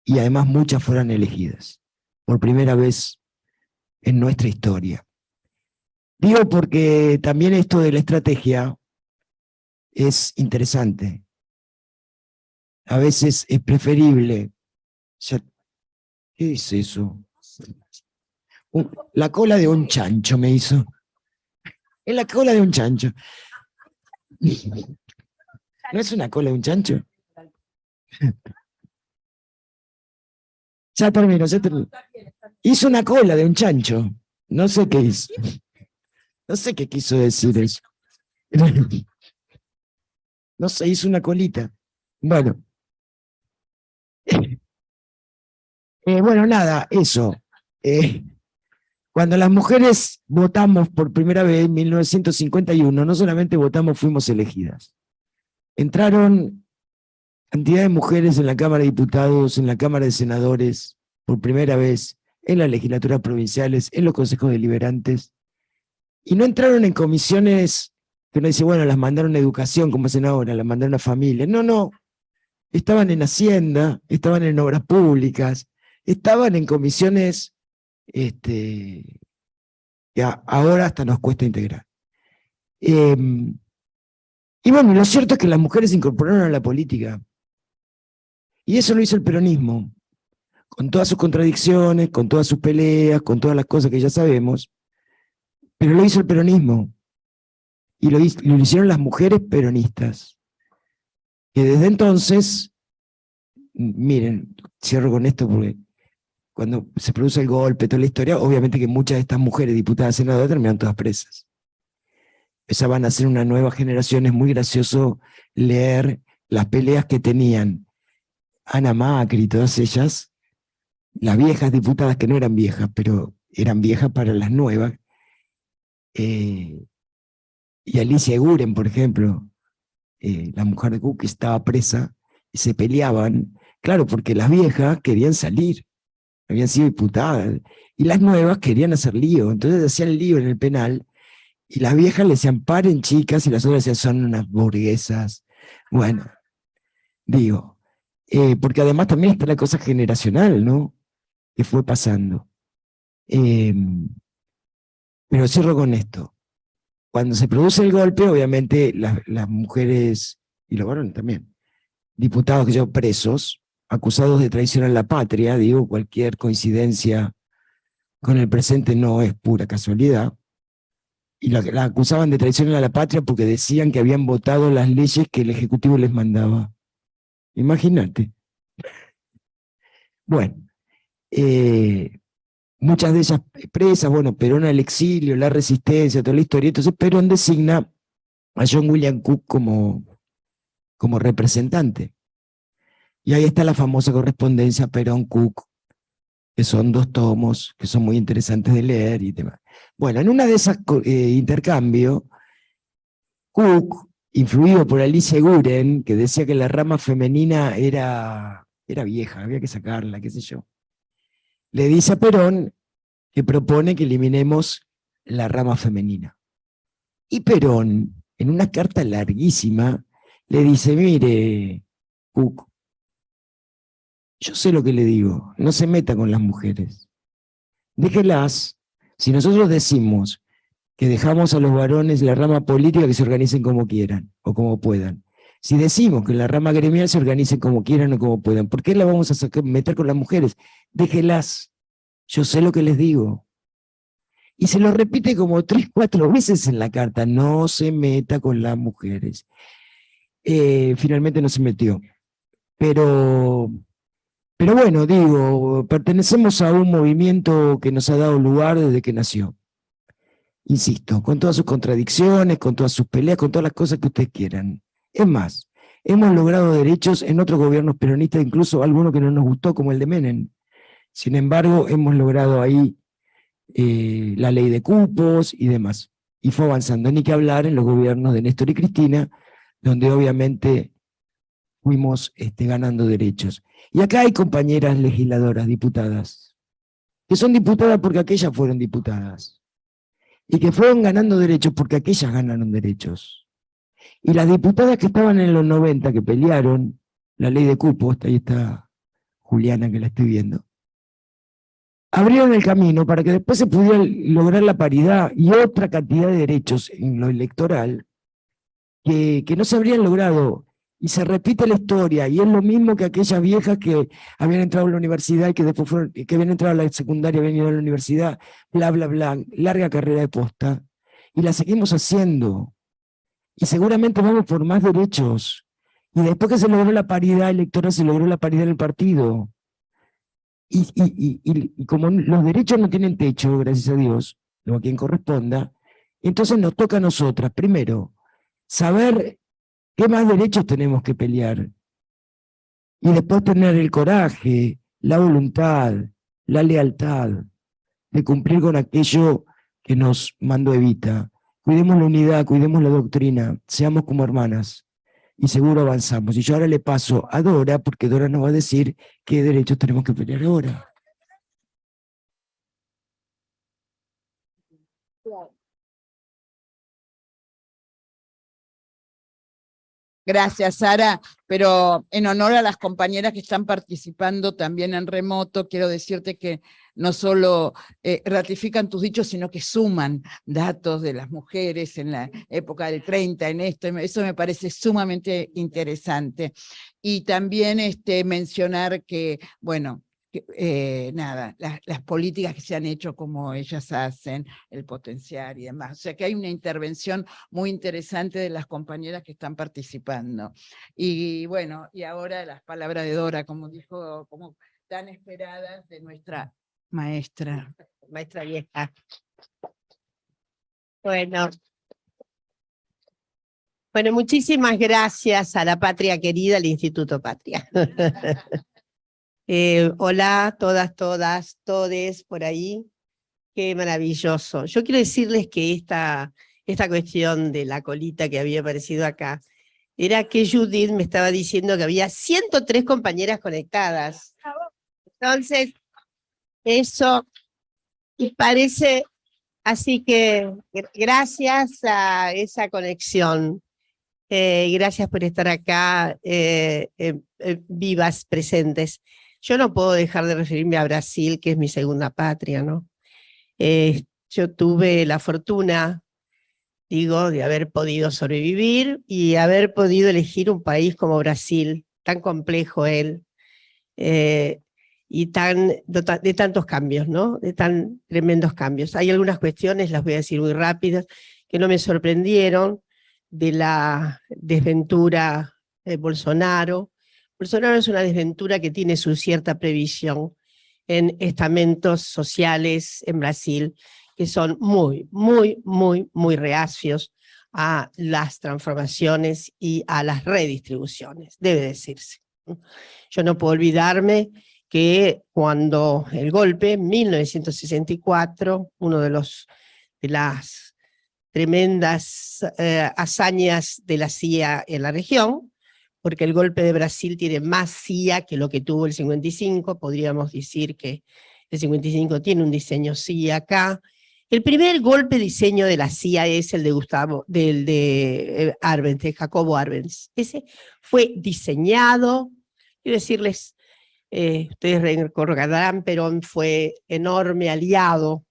Y además muchas fueran elegidas, por primera vez en nuestra historia. Digo porque también esto de la estrategia es interesante. A veces es preferible. ¿Qué es eso? La cola de un chancho me hizo. Es la cola de un chancho. ¿No es una cola de un chancho? Ya termino, ya termino. Hizo una cola de un chancho. No sé qué hizo. No sé qué quiso decir eso. No sé, hizo una colita. Bueno. Bueno, nada, eso. Cuando las mujeres votamos por primera vez en 1951, no solamente votamos, fuimos elegidas. Entraron cantidad de mujeres en la Cámara de Diputados, en la Cámara de Senadores, por primera vez, en las legislaturas provinciales, en los consejos deliberantes, y no entraron en comisiones que uno dice, bueno, las mandaron a educación, como hacen ahora, las mandaron a familia. No, no, estaban en Hacienda, estaban en obras públicas, estaban en comisiones que ahora hasta nos cuesta integrar. Y bueno, lo cierto es que las mujeres se incorporaron a la política. Y eso lo hizo el peronismo, con todas sus contradicciones, con todas sus peleas, con todas las cosas que ya sabemos, pero lo hizo el peronismo. Y lo hicieron las mujeres peronistas, que desde entonces, miren, cierro con esto porque cuando se produce el golpe, toda la historia, obviamente que muchas de estas mujeres diputadas senadoras terminaron todas presas. Empezaban a ser una nueva generación, es muy gracioso leer las peleas que tenían Ana Macri y todas ellas, las viejas diputadas que no eran viejas, pero eran viejas para las nuevas, y Alicia Eguren, por ejemplo, la mujer de Cook, que estaba presa, y se peleaban, claro, porque las viejas querían salir, habían sido diputadas, y las nuevas querían hacer lío, entonces hacían lío en el penal, y las viejas le decían, paren chicas, y las otras decían, son unas burguesas. Bueno, digo, porque además también está la cosa generacional, ¿no?, que fue pasando. Pero cierro con esto. Cuando se produce el golpe, obviamente las mujeres, y los varones también, diputados que llevan presos, acusados de traición a la patria, digo, cualquier coincidencia con el presente no es pura casualidad, y la acusaban de traición a la patria porque decían que habían votado las leyes que el Ejecutivo les mandaba. Imagínate. Bueno, muchas de ellas presas, bueno, Perón al exilio, la resistencia, toda la historia. Entonces Perón designa a John William Cook como representante. Y ahí está la famosa correspondencia Perón-Cook, que son 2 tomos, que son muy interesantes de leer y demás. Bueno, en una de esas intercambios, Cook, influido por Alicia Eguren, que decía que la rama femenina era vieja, había que sacarla, qué sé yo, le dice a Perón que propone que eliminemos la rama femenina. Y Perón, en una carta larguísima, le dice, mire, Cook, yo sé lo que le digo, no se meta con las mujeres. Déjelas, si nosotros decimos que dejamos a los varones la rama política que se organicen como quieran o como puedan, si decimos que en la rama gremial se organicen como quieran o como puedan, ¿por qué la vamos a meter con las mujeres? Déjelas, yo sé lo que les digo. Y se lo repite como 3, 4 veces en la carta, no se meta con las mujeres. Finalmente no se metió. Pero bueno, digo, pertenecemos a un movimiento que nos ha dado lugar desde que nació. Insisto, con todas sus contradicciones, con todas sus peleas, con todas las cosas que ustedes quieran. Es más, hemos logrado derechos en otros gobiernos peronistas, incluso algunos que no nos gustó, como el de Menem. Sin embargo, hemos logrado ahí la ley de cupos y demás. Y fue avanzando, ni que hablar en los gobiernos de Néstor y Cristina, donde obviamente fuimos ganando derechos. Y acá hay compañeras legisladoras, diputadas, que son diputadas porque aquellas fueron diputadas, y que fueron ganando derechos porque aquellas ganaron derechos. Y las diputadas que estaban en los 90, que pelearon la ley de cupos, ahí está Juliana que la estoy viendo, abrieron el camino para que después se pudiera lograr la paridad y otra cantidad de derechos en lo electoral que no se habrían logrado. Y se repite la historia, y es lo mismo que aquellas viejas que habían entrado a la universidad y que después que habían entrado a la secundaria, habían ido a la universidad, bla, bla, bla, larga carrera de posta, y la seguimos haciendo. Y seguramente vamos por más derechos. Y después que se logró la paridad electoral, se logró la paridad en el partido. Y como los derechos no tienen techo, gracias a Dios, o a quien corresponda, entonces nos toca a nosotras, primero, saber qué más derechos tenemos que pelear, y después tener el coraje, la voluntad, la lealtad de cumplir con aquello que nos mandó Evita. Cuidemos la unidad, cuidemos la doctrina, seamos como hermanas, y seguro avanzamos. Y yo ahora le paso a Dora, porque Dora nos va a decir qué derechos tenemos que pelear ahora. Gracias, Sara, pero en honor a las compañeras que están participando también en remoto, quiero decirte que no solo ratifican tus dichos, sino que suman datos de las mujeres en la época del 30, en esto, eso me parece sumamente interesante. Y también mencionar que, bueno, nada, las políticas que se han hecho como ellas hacen, el potenciar y demás. O sea que hay una intervención muy interesante de las compañeras que están participando. Y bueno, y ahora las palabras de Dora, como dijo, como tan esperadas de nuestra maestra. Maestra vieja. Bueno, muchísimas gracias a la Patria Querida, al Instituto Patria. Hola, todas, todes por ahí. Qué maravilloso. Yo quiero decirles que esta cuestión de la colita que había aparecido acá, era que Judith me estaba diciendo que había 103 compañeras conectadas. Entonces, eso y parece, así que gracias a esa conexión. Gracias por estar acá, vivas, presentes. Yo no puedo dejar de referirme a Brasil, que es mi segunda patria, ¿no? Yo tuve la fortuna, digo, de haber podido sobrevivir y haber podido elegir un país como Brasil, tan complejo él, y de tantos cambios, ¿no? De tan tremendos cambios. Hay algunas cuestiones, las voy a decir muy rápidas, que no me sorprendieron, de la desventura de Bolsonaro. Bolsonaro es una desventura que tiene su cierta previsión en estamentos sociales en Brasil, que son muy reacios a las transformaciones y a las redistribuciones, debe decirse. Yo no puedo olvidarme que cuando el golpe, en 1964, uno de las tremendas hazañas de la CIA en la región, porque el golpe de Brasil tiene más CIA que lo que tuvo el 55, podríamos decir que el 55 tiene un diseño CIA acá. El primer golpe diseño de la CIA es el de Arbenz, de Jacobo Arbenz. Ese fue diseñado, quiero decirles, ustedes recordarán, Perón fue enorme aliado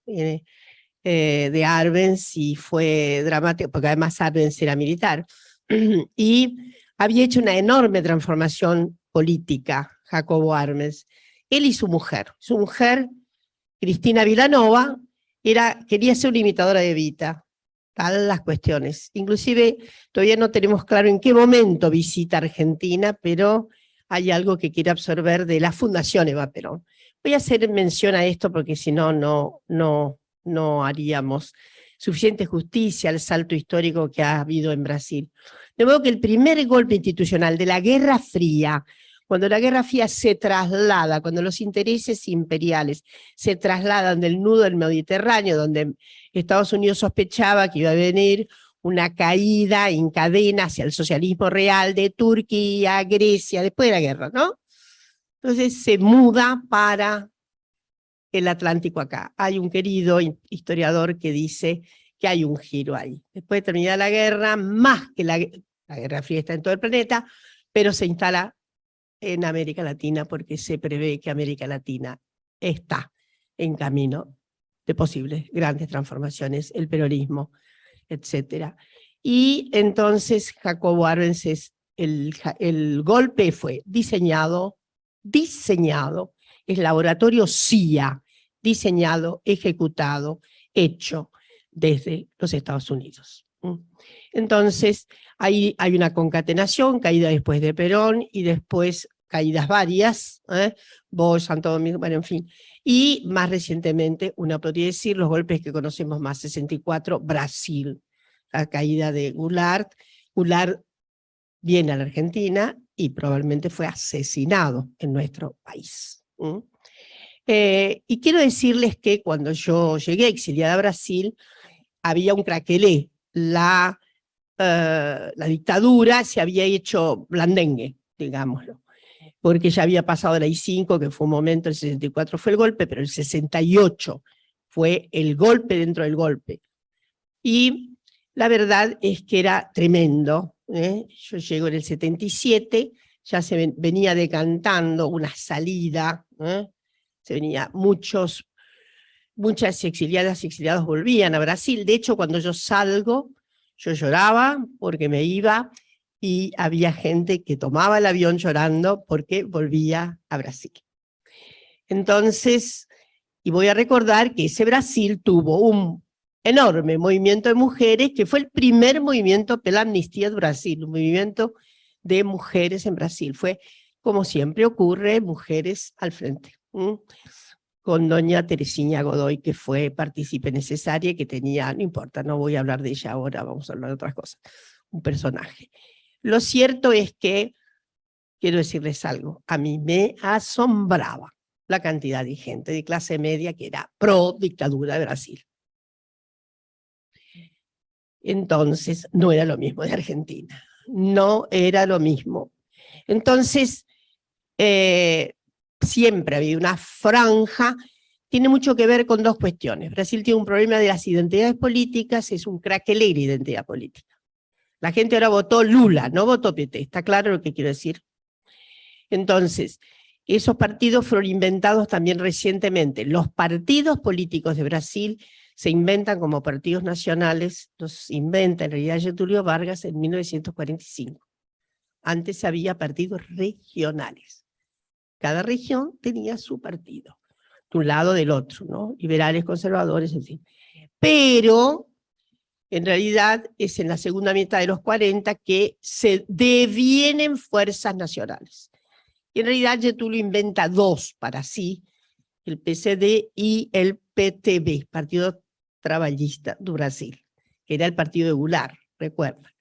de Arbenz y fue dramático, porque además Arbenz era militar, y había hecho una enorme transformación política, Jacobo Arbenz. Él y su mujer, Cristina Vilanova, quería ser una imitadora de Evita, tal las cuestiones. Inclusive todavía no tenemos claro en qué momento visita Argentina, pero hay algo que quiere absorber de la Fundación Eva Perón. Voy a hacer mención a esto porque si no, no haríamos suficiente justicia al salto histórico que ha habido en Brasil. De modo que el primer golpe institucional de la Guerra Fría, cuando la Guerra Fría se traslada, cuando los intereses imperiales se trasladan del nudo del Mediterráneo, donde Estados Unidos sospechaba que iba a venir una caída en cadena hacia el socialismo real de Turquía, Grecia, después de la guerra, ¿no? Entonces se muda para el Atlántico acá. Hay un querido historiador que dice que hay un giro ahí. Después de terminar la guerra, más que la Guerra Fría está en todo el planeta, pero se instala en América Latina porque se prevé que América Latina está en camino de posibles grandes transformaciones, el peronismo, etc. Y entonces Jacobo Arbenz, el golpe fue diseñado, es laboratorio CIA, diseñado, ejecutado, hecho desde los Estados Unidos. Entonces, ahí hay una concatenación, caída después de Perón, y después caídas varias, Bosch, Santo Domingo, bueno, en fin. Y más recientemente, uno podría decir, los golpes que conocemos más, 64, Brasil, la caída de Goulart. Goulart viene a la Argentina y probablemente fue asesinado en nuestro país. Y quiero decirles que cuando yo llegué exiliada a Brasil, había un craquelé, la dictadura se había hecho blandengue, digámoslo, porque ya había pasado el AI-5, que fue un momento, el 64 fue el golpe, pero el 68 fue el golpe dentro del golpe. Y la verdad es que era tremendo. Yo llego en el 77, ya se venía decantando una salida, se venía muchas exiliadas y exiliados volvían a Brasil. De hecho, cuando yo salgo, yo lloraba porque me iba y había gente que tomaba el avión llorando porque volvía a Brasil. Entonces, y voy a recordar que ese Brasil tuvo un enorme movimiento de mujeres, que fue el primer movimiento pela amnistía de Brasil, un movimiento de mujeres en Brasil. Fue, como siempre ocurre, mujeres al frente. Con doña Teresinha Godoy, que fue partícipe necesaria, que tenía, no importa, no voy a hablar de ella ahora, vamos a hablar de otras cosas, un personaje. Lo cierto es que, quiero decirles algo, a mí me asombraba la cantidad de gente de clase media que era pro dictadura de Brasil. Entonces, no era lo mismo de Argentina, no era lo mismo. Entonces, siempre ha habido una franja, tiene mucho que ver con dos cuestiones. Brasil tiene un problema de las identidades políticas, es un craquelé de identidad política. La gente ahora votó Lula, no votó PT, ¿está claro lo que quiero decir? Entonces, esos partidos fueron inventados también recientemente. Los partidos políticos de Brasil se inventan como partidos nacionales, los inventa en realidad Getúlio Vargas en 1945. Antes había partidos regionales. Cada región tenía su partido, de un lado del otro, ¿no? Liberales, conservadores, en fin. Pero, en realidad, es en la segunda mitad de los 40 que se devienen fuerzas nacionales. Y en realidad Getúlio inventa dos para sí, el PCD y el PTB, Partido Trabajista do Brasil, que era el partido de Goulart, recuerdan.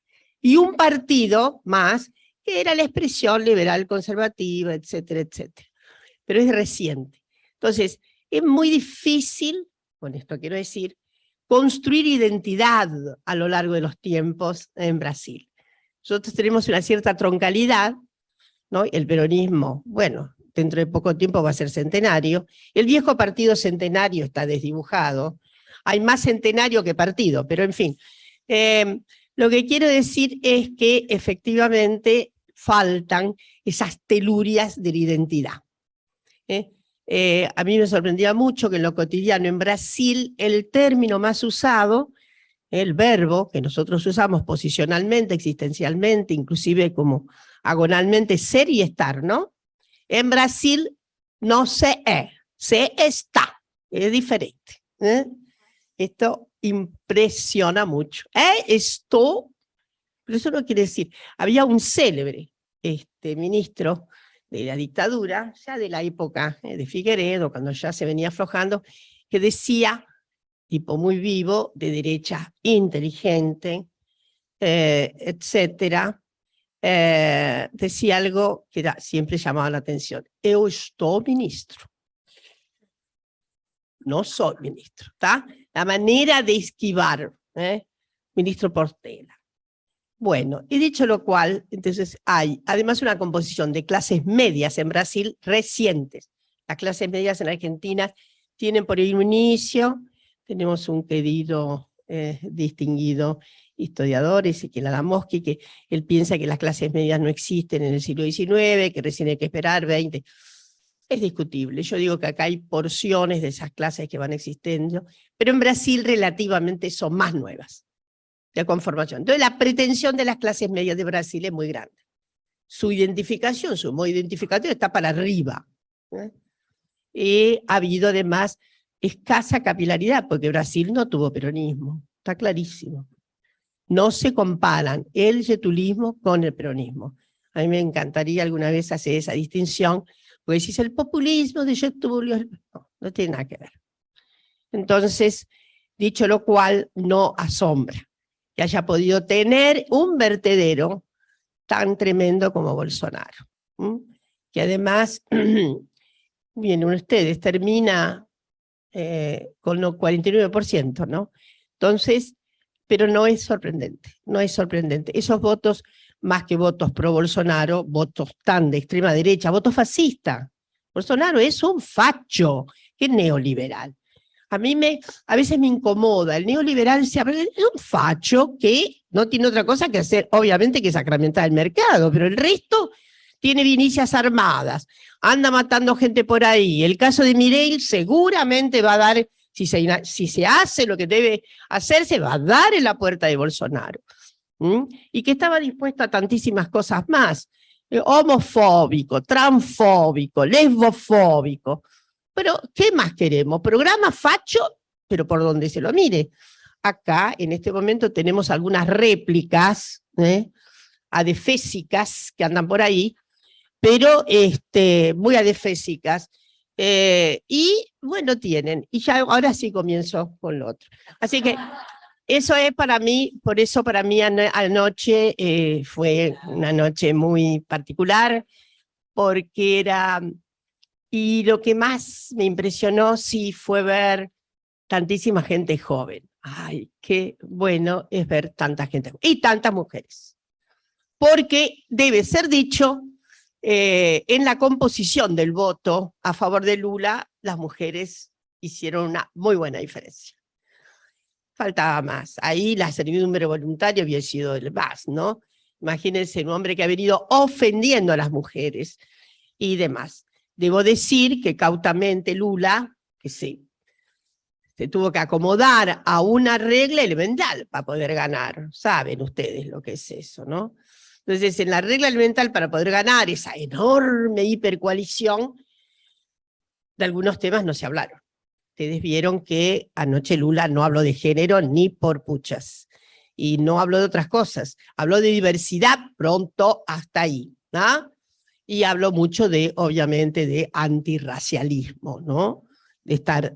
Y un partido más, que era la expresión liberal conservativa, etcétera, etcétera. Pero es reciente. Entonces, es muy difícil, con esto quiero decir, construir identidad a lo largo de los tiempos en Brasil. Nosotros tenemos una cierta troncalidad, ¿no? El peronismo, bueno, dentro de poco tiempo va a ser centenario. El viejo partido centenario está desdibujado. Hay más centenario que partido, pero en fin. Lo que quiero decir es que efectivamente faltan esas telurias de la identidad. A mí me sorprendía mucho que en lo cotidiano en Brasil el término más usado, el verbo que nosotros usamos posicionalmente, existencialmente, inclusive como agonalmente, ser y estar, ¿no? En Brasil no se está, es diferente. Esto impresiona mucho. Esto, pero eso no quiere decir, había un célebre ministro de la dictadura, ya de la época de Figueiredo, cuando ya se venía aflojando, que decía, tipo muy vivo, de derecha inteligente, etcétera, decía algo que siempre llamaba la atención. Eu estou ministro. No soy ministro, ¿está? La manera de esquivar, ministro Portela. Bueno, y dicho lo cual, entonces hay además una composición de clases medias en Brasil recientes. Las clases medias en Argentina tienen por ahí un inicio, tenemos un querido, distinguido historiador, Ezequiel Adamowski, que él piensa que las clases medias no existen en el siglo XIX, que recién hay que esperar 20. Es discutible, yo digo que acá hay porciones de esas clases que van existiendo, pero en Brasil relativamente son más nuevas, de conformación. Entonces la pretensión de las clases medias de Brasil es muy grande. Su identificación, su modo identificativo está para arriba. Y ha habido además escasa capilaridad, porque Brasil no tuvo peronismo, está clarísimo. No se comparan el getulismo con el peronismo. A mí me encantaría alguna vez hacer esa distinción, porque si es el populismo de Getúlio, no tiene nada que ver. Entonces, dicho lo cual, no asombra que haya podido tener un vertedero tan tremendo como Bolsonaro. Que además, miren ustedes, termina con el 49%, ¿no? Entonces, pero no es sorprendente, no es sorprendente. Esos votos, más que votos pro Bolsonaro, votos tan de extrema derecha, votos fascistas. Bolsonaro es un facho, que es neoliberal. A veces me incomoda. El neoliberal es un facho que no tiene otra cosa que hacer, obviamente, que sacramentar el mercado, pero el resto tiene milicias armadas, anda matando gente por ahí. El caso de Milei seguramente va a dar, si se hace lo que debe hacerse, va a dar en la puerta de Bolsonaro. Y que estaba dispuesto a tantísimas cosas más. Homofóbico, transfóbico, lesbofóbico. Pero, ¿qué más queremos? Programa facho, pero por donde se lo mire. Acá, en este momento, tenemos algunas réplicas adefésicas que andan por ahí, pero muy adefésicas. Y bueno, tienen. Y ya ahora sí comienzo con lo otro. Así que eso es para mí, por eso para mí anoche fue una noche muy particular, porque era... Y lo que más me impresionó, sí, fue ver tantísima gente joven. Ay, qué bueno es ver tanta gente y tantas mujeres. Porque debe ser dicho, en la composición del voto a favor de Lula, las mujeres hicieron una muy buena diferencia. Faltaba más. Ahí la servidumbre voluntaria había sido el más, ¿no? Imagínense un hombre que ha venido ofendiendo a las mujeres y demás. Debo decir que cautamente Lula, que sí, se tuvo que acomodar a una regla elemental para poder ganar. Saben ustedes lo que es eso, ¿no? Entonces, en la regla elemental para poder ganar esa enorme hipercoalición, de algunos temas no se hablaron. Ustedes vieron que anoche Lula no habló de género ni por puchas. Y no habló de otras cosas. Habló de diversidad, pronto hasta ahí, ¿no? Y habló mucho de, obviamente, de antirracialismo, ¿no? De estar,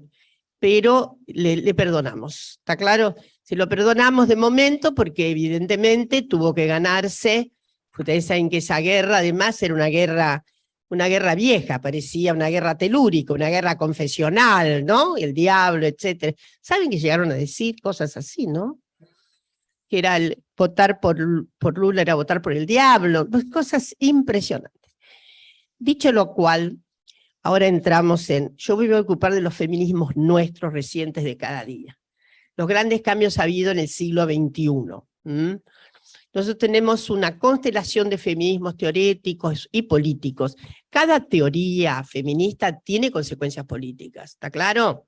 pero le perdonamos, ¿está claro? Se lo perdonamos de momento porque evidentemente tuvo que ganarse. Ustedes saben que esa guerra, además, era una guerra vieja, parecía una guerra telúrica, una guerra confesional, ¿no? El diablo, etc. ¿Saben que llegaron a decir cosas así, no? Que era votar por Lula era votar por el diablo, cosas impresionantes. Dicho lo cual, ahora entramos yo me voy a ocupar de los feminismos nuestros recientes de cada día. Los grandes cambios ha habido en el siglo XXI. Nosotros tenemos una constelación de feminismos teóricos y políticos. Cada teoría feminista tiene consecuencias políticas, ¿está claro?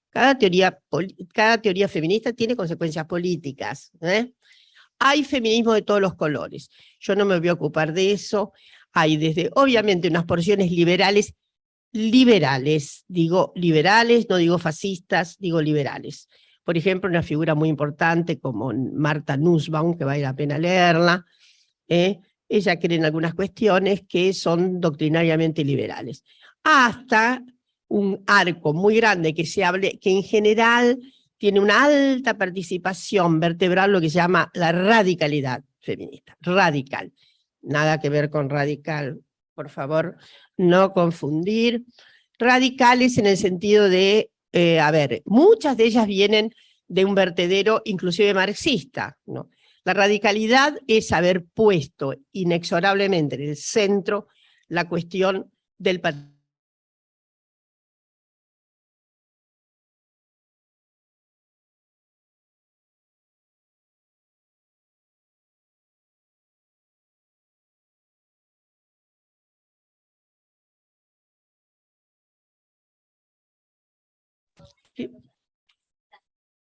Cada teoría feminista tiene consecuencias políticas. Hay feminismo de todos los colores. Yo no me voy a ocupar de eso. Hay desde, obviamente, unas porciones liberales, digo liberales, no digo fascistas, digo liberales. Por ejemplo, una figura muy importante como Marta Nussbaum, que vale la pena leerla, ella cree en algunas cuestiones que son doctrinariamente liberales. Hasta un arco muy grande que en general tiene una alta participación vertebral, lo que se llama la radicalidad feminista, radical. Nada que ver con radical, por favor, no confundir. Radicales en el sentido de, muchas de ellas vienen de un vertedero inclusive marxista, ¿no? La radicalidad es haber puesto inexorablemente en el centro la cuestión del patriarcado.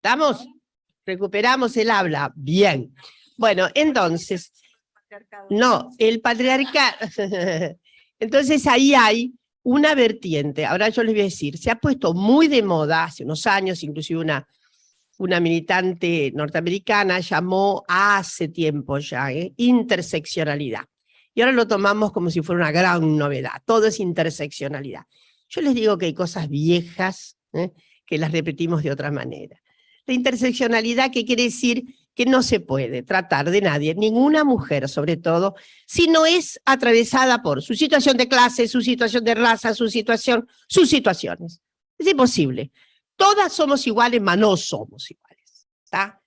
¿Estamos? ¿Recuperamos el habla? Bien. Bueno, entonces, no, el patriarcado. Entonces ahí hay una vertiente. Ahora yo les voy a decir, se ha puesto muy de moda hace unos años, inclusive una militante norteamericana llamó hace tiempo ya, interseccionalidad. Y ahora lo tomamos como si fuera una gran novedad. Todo es interseccionalidad. Yo les digo que hay cosas viejas que las repetimos de otra manera. La interseccionalidad, ¿qué quiere decir? Que no se puede tratar de nadie, ninguna mujer sobre todo, si no es atravesada por su situación de clase, su situación de raza, sus situaciones. Es imposible. Todas somos iguales, mas no somos iguales. ¿Está?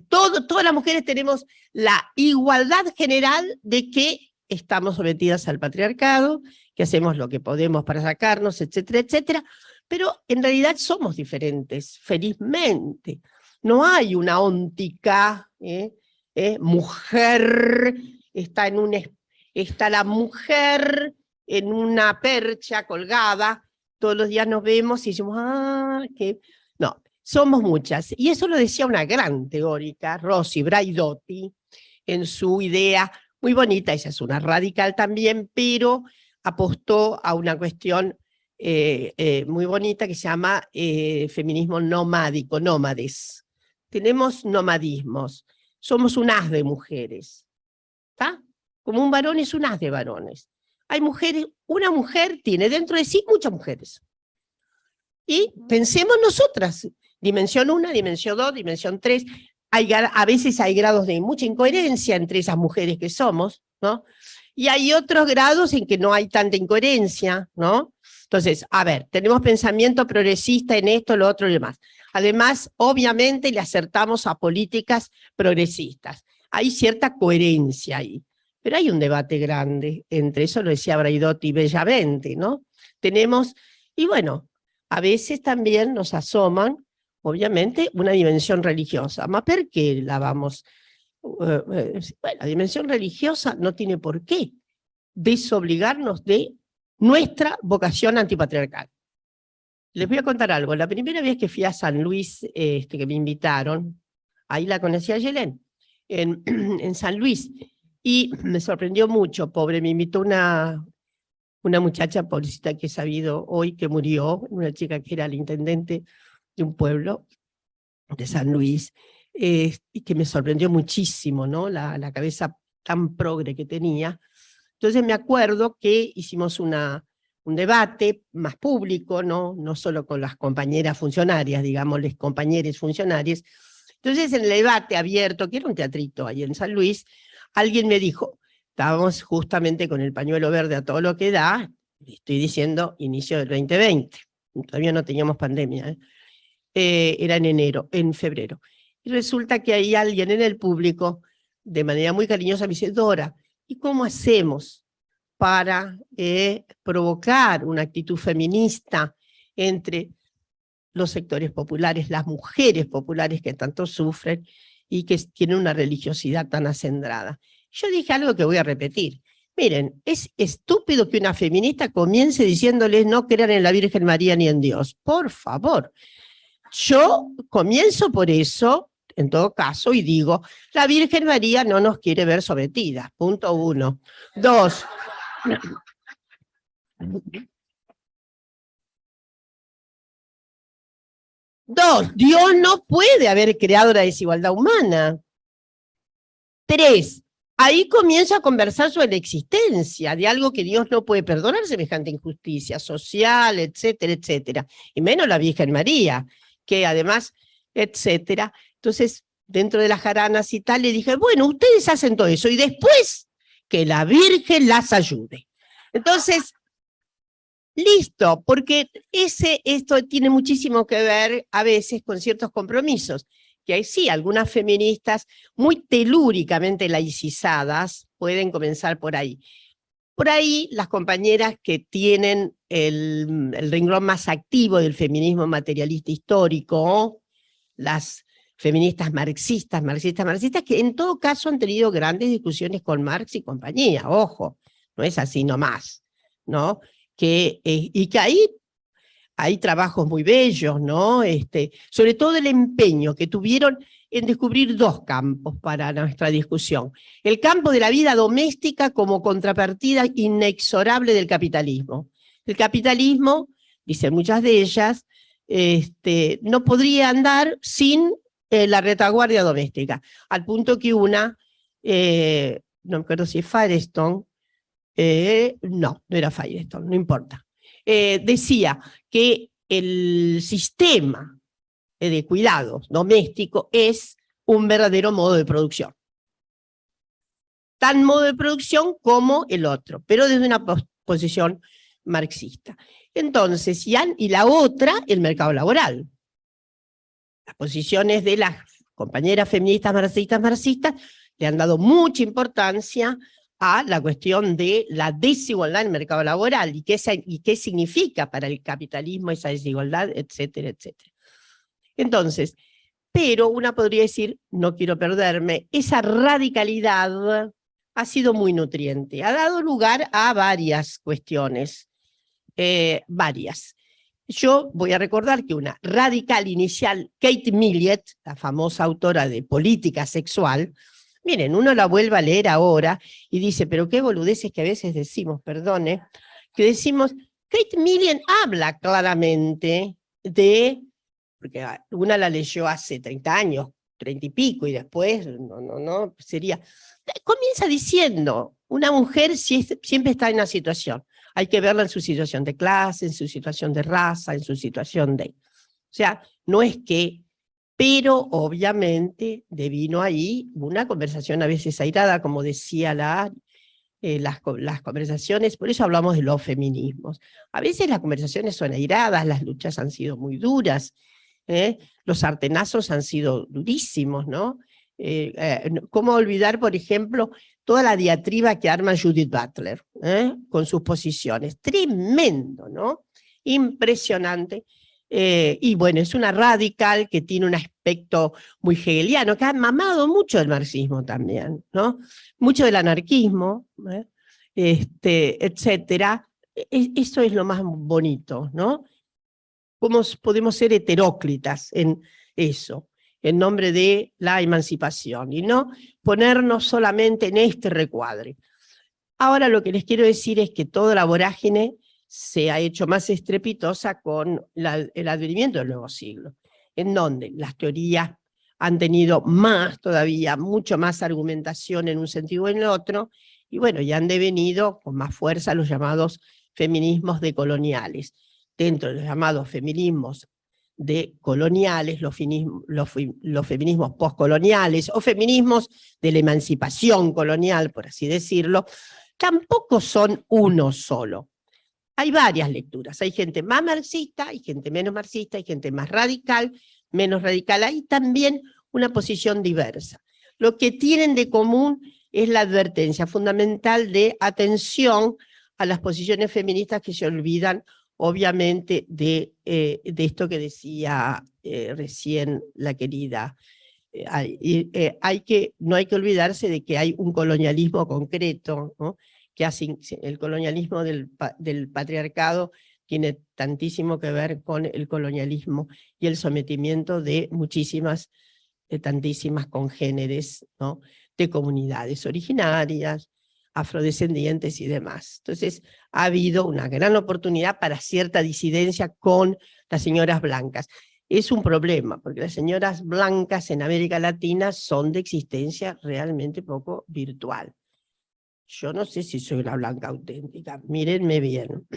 Todas las mujeres tenemos la igualdad general de que estamos sometidas al patriarcado, que hacemos lo que podemos para sacarnos, etcétera, etcétera, pero en realidad somos diferentes, felizmente. No hay una óntica, mujer, está la mujer en una percha colgada, todos los días nos vemos y decimos, que... No, somos muchas. Y eso lo decía una gran teórica, Rosy Braidotti, en su idea muy bonita, ella es una radical también, pero apostó a una cuestión muy bonita que se llama feminismo nomádico, nómades. Tenemos nomadismos, somos un haz de mujeres, ¿está? Como un varón es un haz de varones. Hay mujeres, una mujer tiene dentro de sí muchas mujeres. Y pensemos nosotras, dimensión 1, dimensión 2, dimensión 3, a veces hay grados de mucha incoherencia entre esas mujeres que somos, ¿no? Y hay otros grados en que no hay tanta incoherencia, ¿no? Entonces, a ver, tenemos pensamiento progresista en esto, lo otro y demás. Además, obviamente, le acertamos a políticas progresistas. Hay cierta coherencia ahí. Pero hay un debate grande entre eso, lo decía Braidotti bellamente, ¿no? Tenemos, y bueno, a veces también nos asoman, obviamente, una dimensión religiosa. ¿Ma per qué la vamos? Bueno, la dimensión religiosa no tiene por qué desobligarnos de nuestra vocación antipatriarcal. Les voy a contar algo. La primera vez que fui a San Luis, que me invitaron, ahí la conocí a Yelén, en San Luis, y me sorprendió mucho, pobre, me invitó una muchacha pobrecita que he sabido hoy que murió, una chica que era la intendente de un pueblo de San Luis, y que me sorprendió muchísimo, ¿no? La cabeza tan progre que tenía. Entonces me acuerdo que hicimos un debate más público, no solo con las compañeras funcionarias, digamos, les compañeros funcionarios. Entonces en el debate abierto, que era un teatrito ahí en San Luis, alguien me dijo, estábamos justamente con el pañuelo verde a todo lo que da, estoy diciendo inicio del 2020, todavía no teníamos pandemia, era en febrero. Y resulta que hay alguien en el público, de manera muy cariñosa, me dice, Dora, ¿y cómo hacemos para provocar una actitud feminista entre los sectores populares, las mujeres populares que tanto sufren y que tienen una religiosidad tan acendrada? Yo dije algo que voy a repetir. Miren, es estúpido que una feminista comience diciéndoles no crean en la Virgen María ni en Dios. Por favor. Yo comienzo por eso, en todo caso, y digo, la Virgen María no nos quiere ver sometidas, punto 1. 2. Dios no puede haber creado la desigualdad humana. 3. Ahí comienzo a conversar sobre la existencia de algo que Dios no puede perdonar, semejante injusticia social, etcétera, etcétera. Y menos la Virgen María, que además, etcétera. Entonces, dentro de las jaranas y tal, le dije, bueno, ustedes hacen todo eso, y después que la Virgen las ayude. Entonces, listo, porque esto tiene muchísimo que ver a veces con ciertos compromisos, que hay sí, algunas feministas muy telúricamente laicizadas pueden comenzar por ahí. Por ahí las compañeras que tienen el renglón más activo del feminismo materialista histórico, las feministas marxistas, que en todo caso han tenido grandes discusiones con Marx y compañía, ojo, no es así nomás, ¿no? Y que ahí hay trabajos muy bellos, ¿no? Sobre todo el empeño que tuvieron en descubrir 2 campos para nuestra discusión. El campo de la vida doméstica como contrapartida inexorable del capitalismo. El capitalismo, dicen muchas de ellas, no podría andar sin la retaguardia doméstica, al punto que no me acuerdo si es Firestone, no era Firestone, no importa, decía que el sistema de cuidados doméstico es un verdadero modo de producción. Tan modo de producción como el otro, pero desde una posición marxista. Entonces, y la otra, el mercado laboral. Las posiciones de las compañeras feministas marxistas le han dado mucha importancia a la cuestión de la desigualdad en el mercado laboral y qué significa para el capitalismo esa desigualdad, etcétera, etcétera. Entonces, pero una podría decir, no quiero perderme, esa radicalidad ha sido muy nutriente, ha dado lugar a varias cuestiones, varias. Yo voy a recordar que una radical inicial, Kate Millett, la famosa autora de Política Sexual, miren, uno la vuelve a leer ahora y dice, pero qué boludeces que a veces decimos, perdone, que decimos, Kate Millett habla claramente de, porque una la leyó hace 30 años, 30 y pico, y después, sería, comienza diciendo, una mujer siempre está en una situación, hay que verla en su situación de clase, en su situación de raza, en su situación de... O sea, no es que... Pero obviamente devino ahí una conversación a veces airada, como decía las conversaciones, por eso hablamos de los feminismos. A veces las conversaciones son airadas, las luchas han sido muy duras, los sartenazos han sido durísimos, ¿no? ¿Cómo olvidar, por ejemplo, toda la diatriba que arma Judith Butler, con sus posiciones? Tremendo, ¿no? Impresionante. Y bueno, es una radical que tiene un aspecto muy hegeliano, que ha mamado mucho del marxismo también, ¿no? Mucho del anarquismo, etcétera. Eso es lo más bonito, ¿no? Cómo podemos ser heteróclitas en eso, en nombre de la emancipación, y no ponernos solamente en este recuadre. Ahora lo que les quiero decir es que toda la vorágine se ha hecho más estrepitosa con el advenimiento del nuevo siglo, en donde las teorías han tenido más todavía, mucho más argumentación en un sentido o en el otro, y bueno, ya han devenido con más fuerza los llamados feminismos decoloniales. Dentro de los llamados feminismos decoloniales, los feminismos postcoloniales, o feminismos de la emancipación colonial, por así decirlo, tampoco son uno solo. Hay varias lecturas, hay gente más marxista, hay gente menos marxista, hay gente más radical, menos radical, hay también una posición diversa. Lo que tienen de común es la advertencia fundamental de atención a las posiciones feministas que se olvidan, obviamente, de esto que decía recién la querida. No hay que olvidarse de que hay un colonialismo concreto, ¿no? Que hace el colonialismo del patriarcado tiene tantísimo que ver con el colonialismo y el sometimiento de tantísimas congéneres, ¿no? De comunidades originarias, afrodescendientes y demás. Entonces ha habido una gran oportunidad para cierta disidencia con las señoras blancas. Es un problema, porque las señoras blancas en América Latina son de existencia realmente poco virtual. Yo no sé si soy la blanca auténtica, mírenme bien.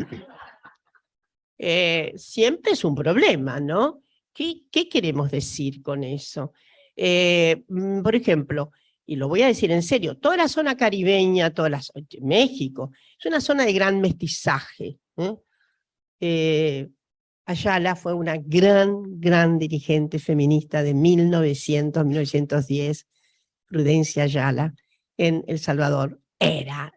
Siempre es un problema, ¿no? ¿Qué queremos decir con eso? Por ejemplo, y lo voy a decir en serio, toda la zona caribeña, México, es una zona de gran mestizaje. Ayala fue una gran dirigente feminista de 1900-1910, Prudencia Ayala, en El Salvador. Era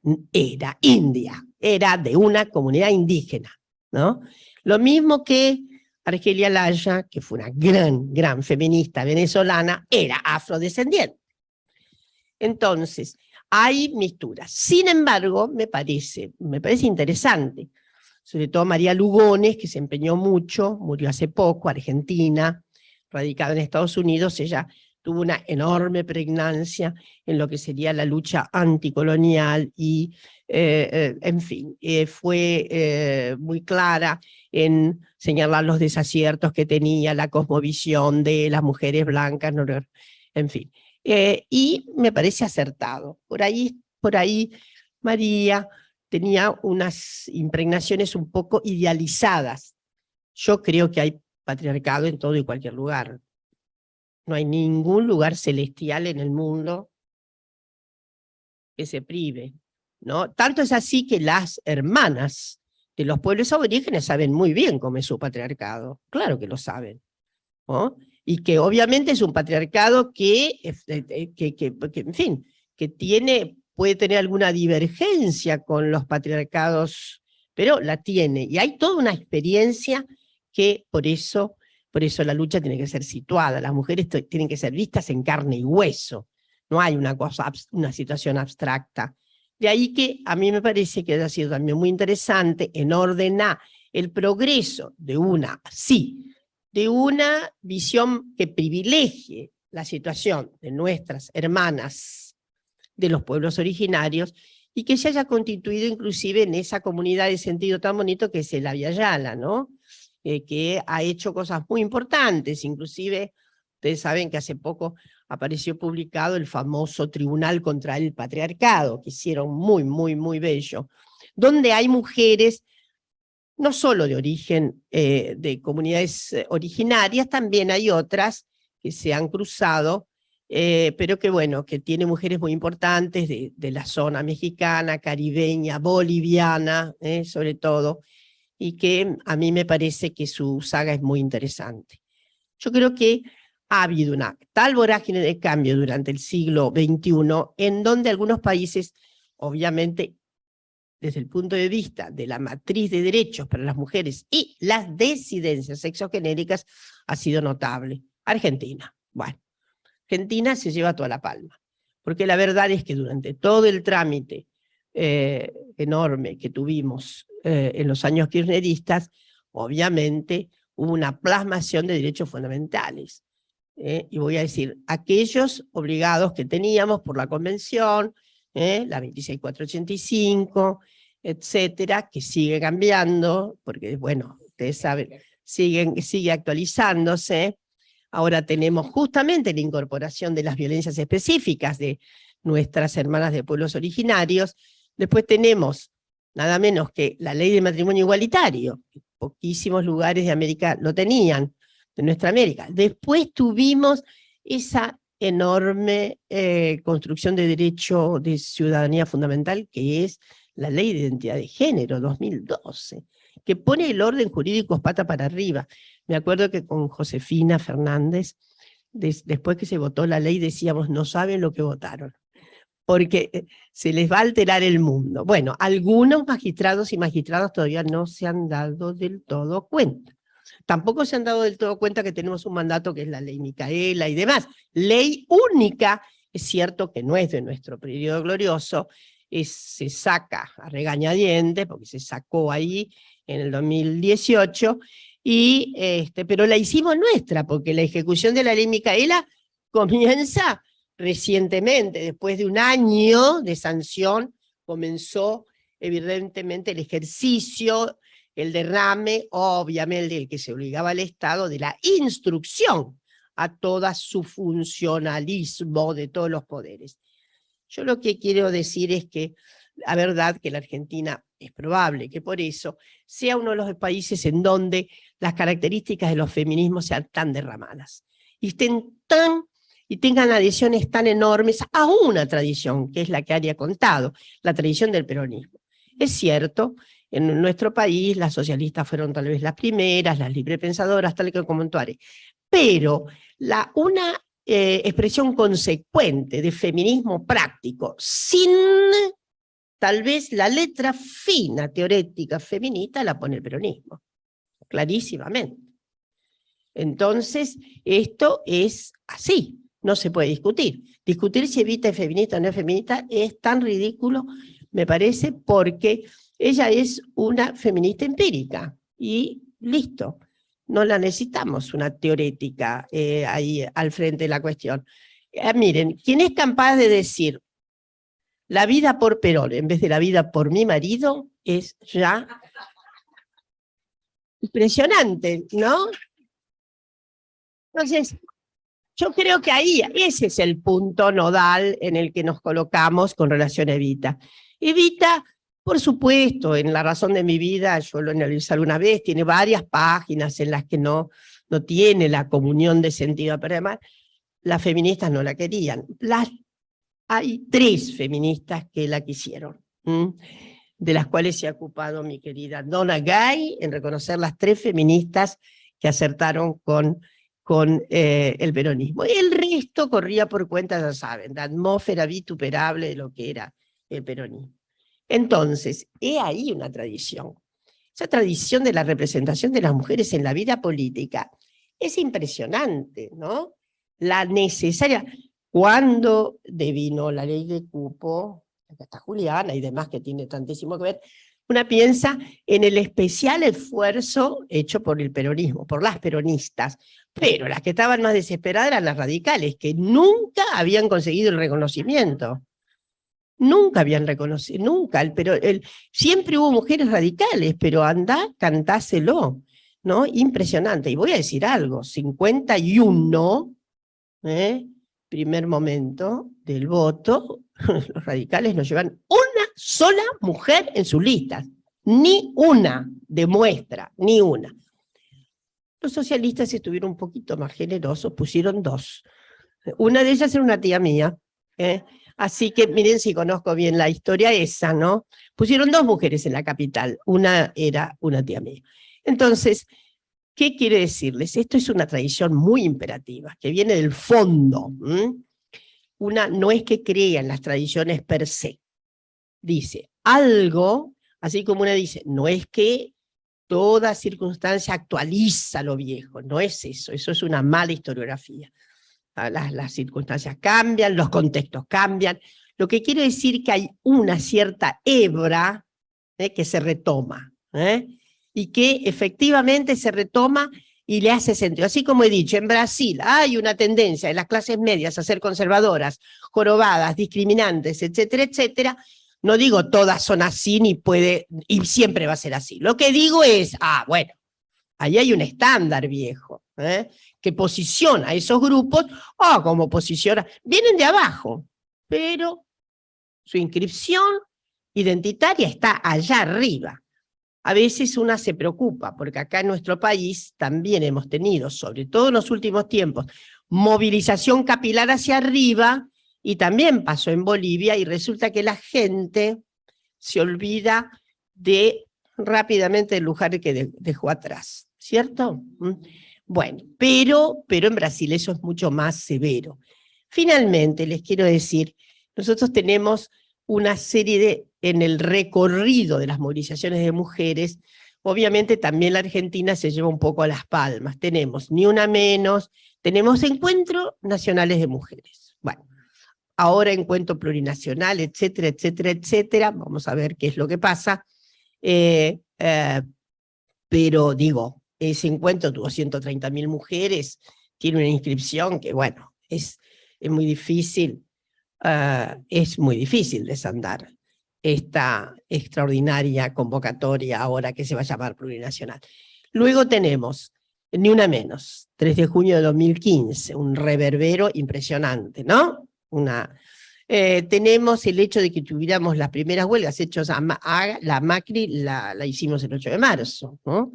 india, era de una comunidad indígena, ¿no? Lo mismo que Argelia Laya, que fue una gran feminista venezolana, era afrodescendiente. Entonces, hay misturas. Sin embargo, me parece interesante, sobre todo María Lugones, que se empeñó mucho, murió hace poco, argentina, radicada en Estados Unidos, ella tuvo una enorme pregnancia en lo que sería la lucha anticolonial y, en fin, fue muy clara en señalar los desaciertos que tenía la cosmovisión de las mujeres blancas, en fin. Y me parece acertado. Por ahí María tenía unas impregnaciones un poco idealizadas. Yo creo que hay patriarcado en todo y cualquier lugar. No hay ningún lugar celestial en el mundo que se prive, ¿no? Tanto es así que las hermanas de los pueblos aborígenes saben muy bien cómo es su patriarcado, claro que lo saben, ¿no? Y que obviamente es un patriarcado que en fin, que tiene puede tener alguna divergencia con los patriarcados, pero la tiene. Y hay toda una experiencia que por eso la lucha tiene que ser situada. Las mujeres tienen que ser vistas en carne y hueso. No hay una situación abstracta. De ahí que a mí me parece que ha sido también muy interesante en orden a el progreso de una visión que privilegie la situación de nuestras hermanas de los pueblos originarios y que se haya constituido inclusive en esa comunidad de sentido tan bonito que es el Abya Yala, ¿no? Que ha hecho cosas muy importantes, inclusive ustedes saben que hace poco apareció publicado el famoso Tribunal contra el Patriarcado, que hicieron muy, muy, muy bello, donde hay mujeres no solo de origen de comunidades originarias, también hay otras que se han cruzado, pero que bueno, que tiene mujeres muy importantes de la zona mexicana, caribeña, boliviana, sobre todo, y que a mí me parece que su saga es muy interesante. Yo creo que ha habido una tal vorágine de cambio durante el siglo XXI, en donde algunos países, obviamente, desde el punto de vista de la matriz de derechos para las mujeres y las disidencias sexogenéricas, ha sido notable. Argentina, bueno, Argentina se lleva toda la palma, porque la verdad es que durante todo el trámite enorme que tuvimos en los años kirchneristas, obviamente hubo una plasmación de derechos fundamentales. Y voy a decir, aquellos obligados que teníamos por la Convención, la 26485, etcétera, que sigue cambiando, porque bueno, ustedes saben, sigue actualizándose. Ahora tenemos justamente la incorporación de las violencias específicas de nuestras hermanas de pueblos originarios. Después tenemos nada menos que la ley de matrimonio igualitario, que poquísimos lugares de América lo tenían, de nuestra América. Después tuvimos esa enorme construcción de derecho de ciudadanía fundamental, que es la Ley de Identidad de Género, 2012, que pone el orden jurídico pata para arriba. Me acuerdo que con Josefina Fernández, después que se votó la ley, decíamos, no saben lo que votaron, porque se les va a alterar el mundo. Bueno, algunos magistrados y magistradas todavía no se han dado del todo cuenta. Tampoco se han dado del todo cuenta que tenemos un mandato que es la ley Micaela y demás. Ley única, es cierto que no es de nuestro periodo glorioso, se saca a regañadientes, porque se sacó ahí en el 2018, pero la hicimos nuestra, porque la ejecución de la ley Micaela comienza recientemente, después de un año de sanción, comenzó evidentemente el ejercicio, el derrame, obviamente el que se obligaba al Estado, de la instrucción a todo su funcionalismo de todos los poderes. Yo lo que quiero decir es que la verdad que la Argentina es probable que por eso sea uno de los países en donde las características de los feminismos sean tan derramadas y tengan adhesiones tan enormes a una tradición, que es la que había contado, la tradición del peronismo. Es cierto, en nuestro país las socialistas fueron tal vez las primeras, las librepensadoras, tal que comentó Are, pero una expresión consecuente de feminismo práctico, sin tal vez la letra fina teorética feminista, la pone el peronismo, clarísimamente. Entonces, esto es así, no se puede discutir. Discutir si Evita es feminista o no es feminista es tan ridículo, me parece, porque ella es una feminista empírica, y listo. No la necesitamos una teorética ahí al frente de la cuestión. Miren, quien es capaz de decir la vida por Perón en vez de la vida por mi marido es ya impresionante, ¿no? Entonces, yo creo que ahí ese es el punto nodal en el que nos colocamos con relación a Evita. Evita, por supuesto, en La razón de mi vida, yo lo analicé alguna vez, tiene varias páginas en las que no tiene la comunión de sentido, pero además las feministas no la querían. Hay 3 feministas que la quisieron, de las cuales se ha ocupado mi querida Donna Gay, en reconocer las 3 feministas que acertaron con el peronismo. El resto corría por cuenta, ya saben, de atmósfera vituperable de lo que era el peronismo. Entonces, he ahí una tradición. Esa tradición de la representación de las mujeres en la vida política es impresionante, ¿no? La necesaria. Cuando devino la ley de cupo, acá está Juliana y demás que tiene tantísimo que ver, una piensa en el especial esfuerzo hecho por el peronismo, por las peronistas, pero las que estaban más desesperadas eran las radicales, que nunca habían conseguido el reconocimiento. Nunca habían reconocido, nunca, siempre hubo mujeres radicales, pero anda, cantáselo, ¿no? Impresionante. Y voy a decir algo, 51, primer momento del voto, los radicales no llevan una sola mujer en sus listas, ni una demuestra, ni una. Los socialistas estuvieron un poquito más generosos, pusieron 2. Una de ellas era una tía mía, así que miren si conozco bien la historia esa, ¿no? Pusieron 2 mujeres en la capital, una era una tía mía. Entonces, ¿qué quiere decirles? Esto es una tradición muy imperativa, que viene del fondo. Una no es que crea en las tradiciones per se. Dice algo, así como una dice, no es que toda circunstancia actualiza lo viejo, no es eso es una mala historiografía. Las circunstancias cambian, los contextos cambian, lo que quiere decir que hay una cierta hebra que se retoma, y que efectivamente se retoma y le hace sentido. Así como he dicho, en Brasil hay una tendencia de las clases medias a ser conservadoras, jorobadas, discriminantes, etcétera, etcétera. No digo todas son así y siempre va a ser así. Lo que digo es, bueno, ahí hay un estándar viejo, que posiciona a esos grupos, como posiciona, vienen de abajo, pero su inscripción identitaria está allá arriba. A veces una se preocupa, porque acá en nuestro país también hemos tenido, sobre todo en los últimos tiempos, movilización capilar hacia arriba, y también pasó en Bolivia, y resulta que la gente se olvida rápidamente del lugar que dejó atrás, ¿cierto? Bueno, pero en Brasil eso es mucho más severo. Finalmente, les quiero decir, nosotros tenemos una serie en el recorrido de las movilizaciones de mujeres, obviamente también la Argentina se lleva un poco a las palmas, tenemos Ni Una Menos, tenemos encuentros nacionales de mujeres, bueno, ahora encuentro plurinacional, etcétera, etcétera, etcétera, vamos a ver qué es lo que pasa, pero digo, ese encuentro tuvo 130.000 mujeres, tiene una inscripción que bueno, es muy difícil, desandar esta extraordinaria convocatoria ahora que se va a llamar plurinacional. Luego tenemos Ni Una Menos, 3 de junio de 2015, un reverbero impresionante, ¿no? Tenemos el hecho de que tuviéramos las primeras huelgas hechos a la Macri, la hicimos el 8 de marzo, ¿no?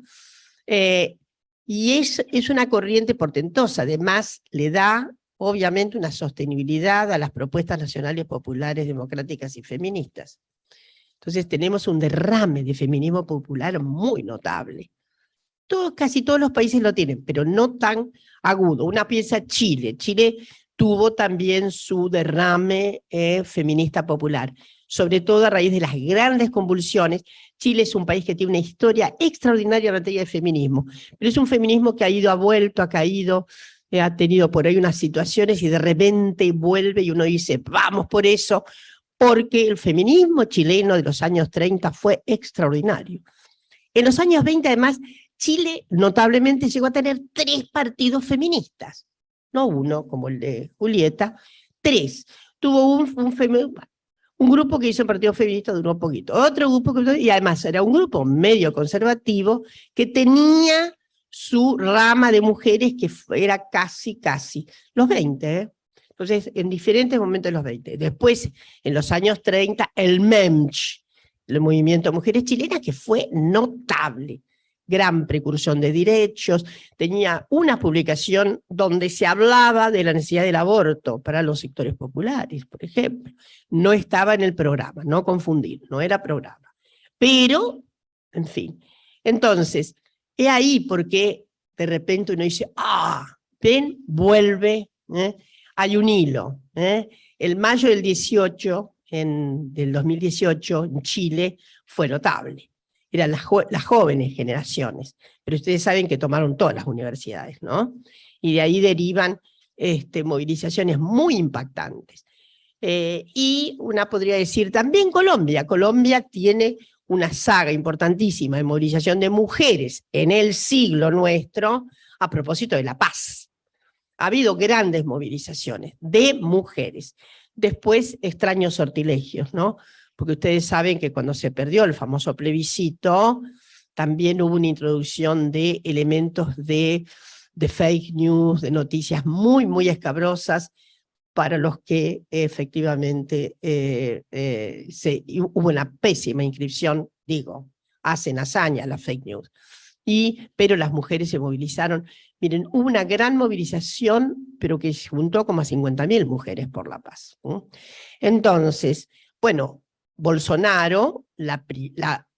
Y es una corriente portentosa, además le da obviamente una sostenibilidad a las propuestas nacionales populares, democráticas y feministas. Entonces tenemos un derrame de feminismo popular muy notable. Casi todos los países lo tienen, pero no tan agudo. Una pieza Chile. Chile tuvo también su derrame feminista popular, sobre todo a raíz de las grandes convulsiones. Chile es un país que tiene una historia extraordinaria en materia de feminismo, pero es un feminismo que ha ido, ha vuelto, ha caído, ha tenido por ahí unas situaciones y de repente vuelve y uno dice, vamos por eso, porque el feminismo chileno de los años 30 fue extraordinario. En los años 20, además, Chile notablemente llegó a tener 3 partidos feministas, no uno como el de Julieta, 3. Tuvo un grupo que hizo el partido feminista, duró un poquito, otro grupo y además era un grupo medio conservativo que tenía su rama de mujeres que era casi los 20, Entonces, en diferentes momentos de los 20. Después, en los años 30, el MEMCH, el Movimiento de Mujeres Chilenas, que fue notable, gran precursor de derechos, tenía una publicación donde se hablaba de la necesidad del aborto para los sectores populares, por ejemplo. No estaba en el programa, no confundir, no era programa. Pero, en fin. Entonces, es ahí porque de repente uno dice, ven, vuelve, hay un hilo. El mayo del 18, del 2018 en Chile fue notable. Eran las jóvenes generaciones, pero ustedes saben que tomaron todas las universidades, ¿no? Y de ahí derivan movilizaciones muy impactantes. Y una podría decir también Colombia. Colombia tiene una saga importantísima de movilización de mujeres en el siglo nuestro a propósito de la paz. Ha habido grandes movilizaciones de mujeres. Después, extraños sortilegios, ¿no? Porque ustedes saben que cuando se perdió el famoso plebiscito, también hubo una introducción de elementos de fake news, de noticias muy, muy escabrosas, para los que efectivamente hubo una pésima inscripción, digo, hacen hazaña las fake news. Pero las mujeres se movilizaron. Miren, hubo una gran movilización, pero que juntó como a 50.000 mujeres por la paz. Entonces, bueno, Bolsonaro, la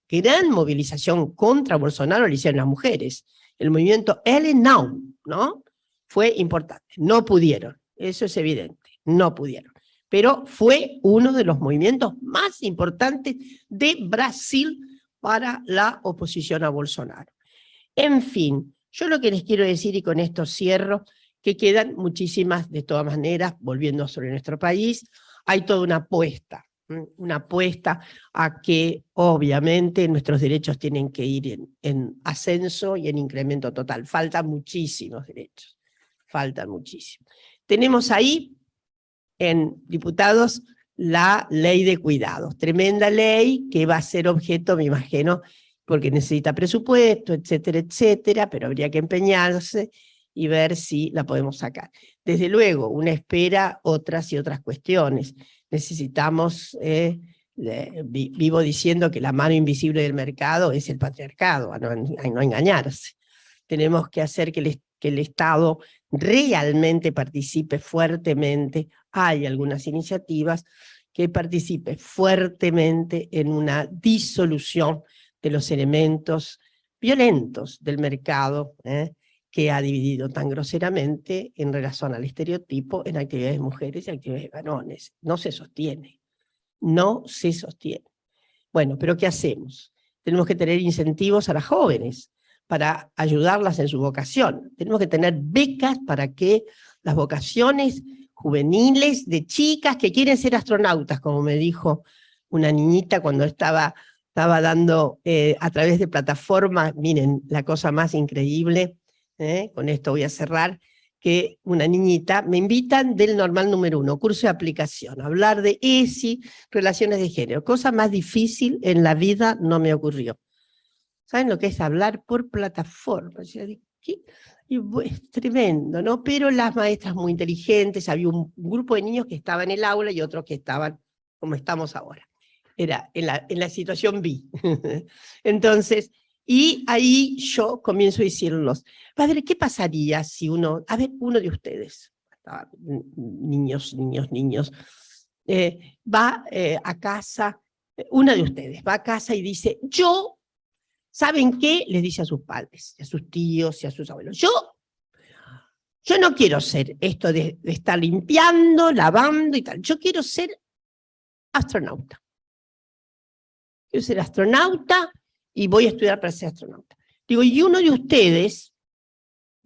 gran movilización contra Bolsonaro la hicieron las mujeres. El movimiento Ellen Now, ¿no? Fue importante. No pudieron, eso es evidente, no pudieron. Pero fue uno de los movimientos más importantes de Brasil para la oposición a Bolsonaro. En fin, yo lo que les quiero decir, y con esto cierro, que quedan muchísimas, de todas maneras, volviendo sobre nuestro país, hay toda una apuesta a que obviamente nuestros derechos tienen que ir en ascenso y en incremento total. Faltan muchísimos derechos, faltan muchísimos. Tenemos ahí, en diputados, la ley de cuidados, tremenda ley que va a ser objeto, me imagino, porque necesita presupuesto, etcétera, etcétera, pero habría que empeñarse y ver si la podemos sacar. Desde luego, una espera otras y otras cuestiones. Necesitamos, vivo diciendo que la mano invisible del mercado es el patriarcado, a no engañarse. Tenemos que hacer que el Estado realmente participe fuertemente. Hay algunas iniciativas que participe fuertemente en una disolución de los elementos violentos del mercado, que ha dividido tan groseramente en relación al estereotipo en actividades de mujeres y actividades de varones. No se sostiene, no se sostiene. Bueno, pero ¿qué hacemos? Tenemos que tener incentivos a las jóvenes para ayudarlas en su vocación. Tenemos que tener becas para que las vocaciones juveniles de chicas que quieren ser astronautas, como me dijo una niñita cuando estaba dando a través de plataformas, miren, la cosa más increíble, con esto voy a cerrar, que una niñita, me invitan del normal número 1, curso de aplicación, hablar de ESI, relaciones de género, cosa más difícil en la vida no me ocurrió. ¿Saben lo que es hablar por plataforma? Y es tremendo, ¿no? Pero las maestras muy inteligentes, había un grupo de niños que estaban en el aula y otros que estaban como estamos ahora. Era en la situación B. Entonces, y ahí yo comienzo a decirlos, padre, ¿qué pasaría si uno de ustedes, niños, va a casa, una de ustedes va a casa y dice, yo, ¿saben qué? Les dice a sus padres, a sus tíos y a sus abuelos, yo no quiero ser esto de estar limpiando, lavando y tal, yo quiero ser astronauta. Quiero ser astronauta y voy a estudiar para ser astronauta. Digo, y uno de ustedes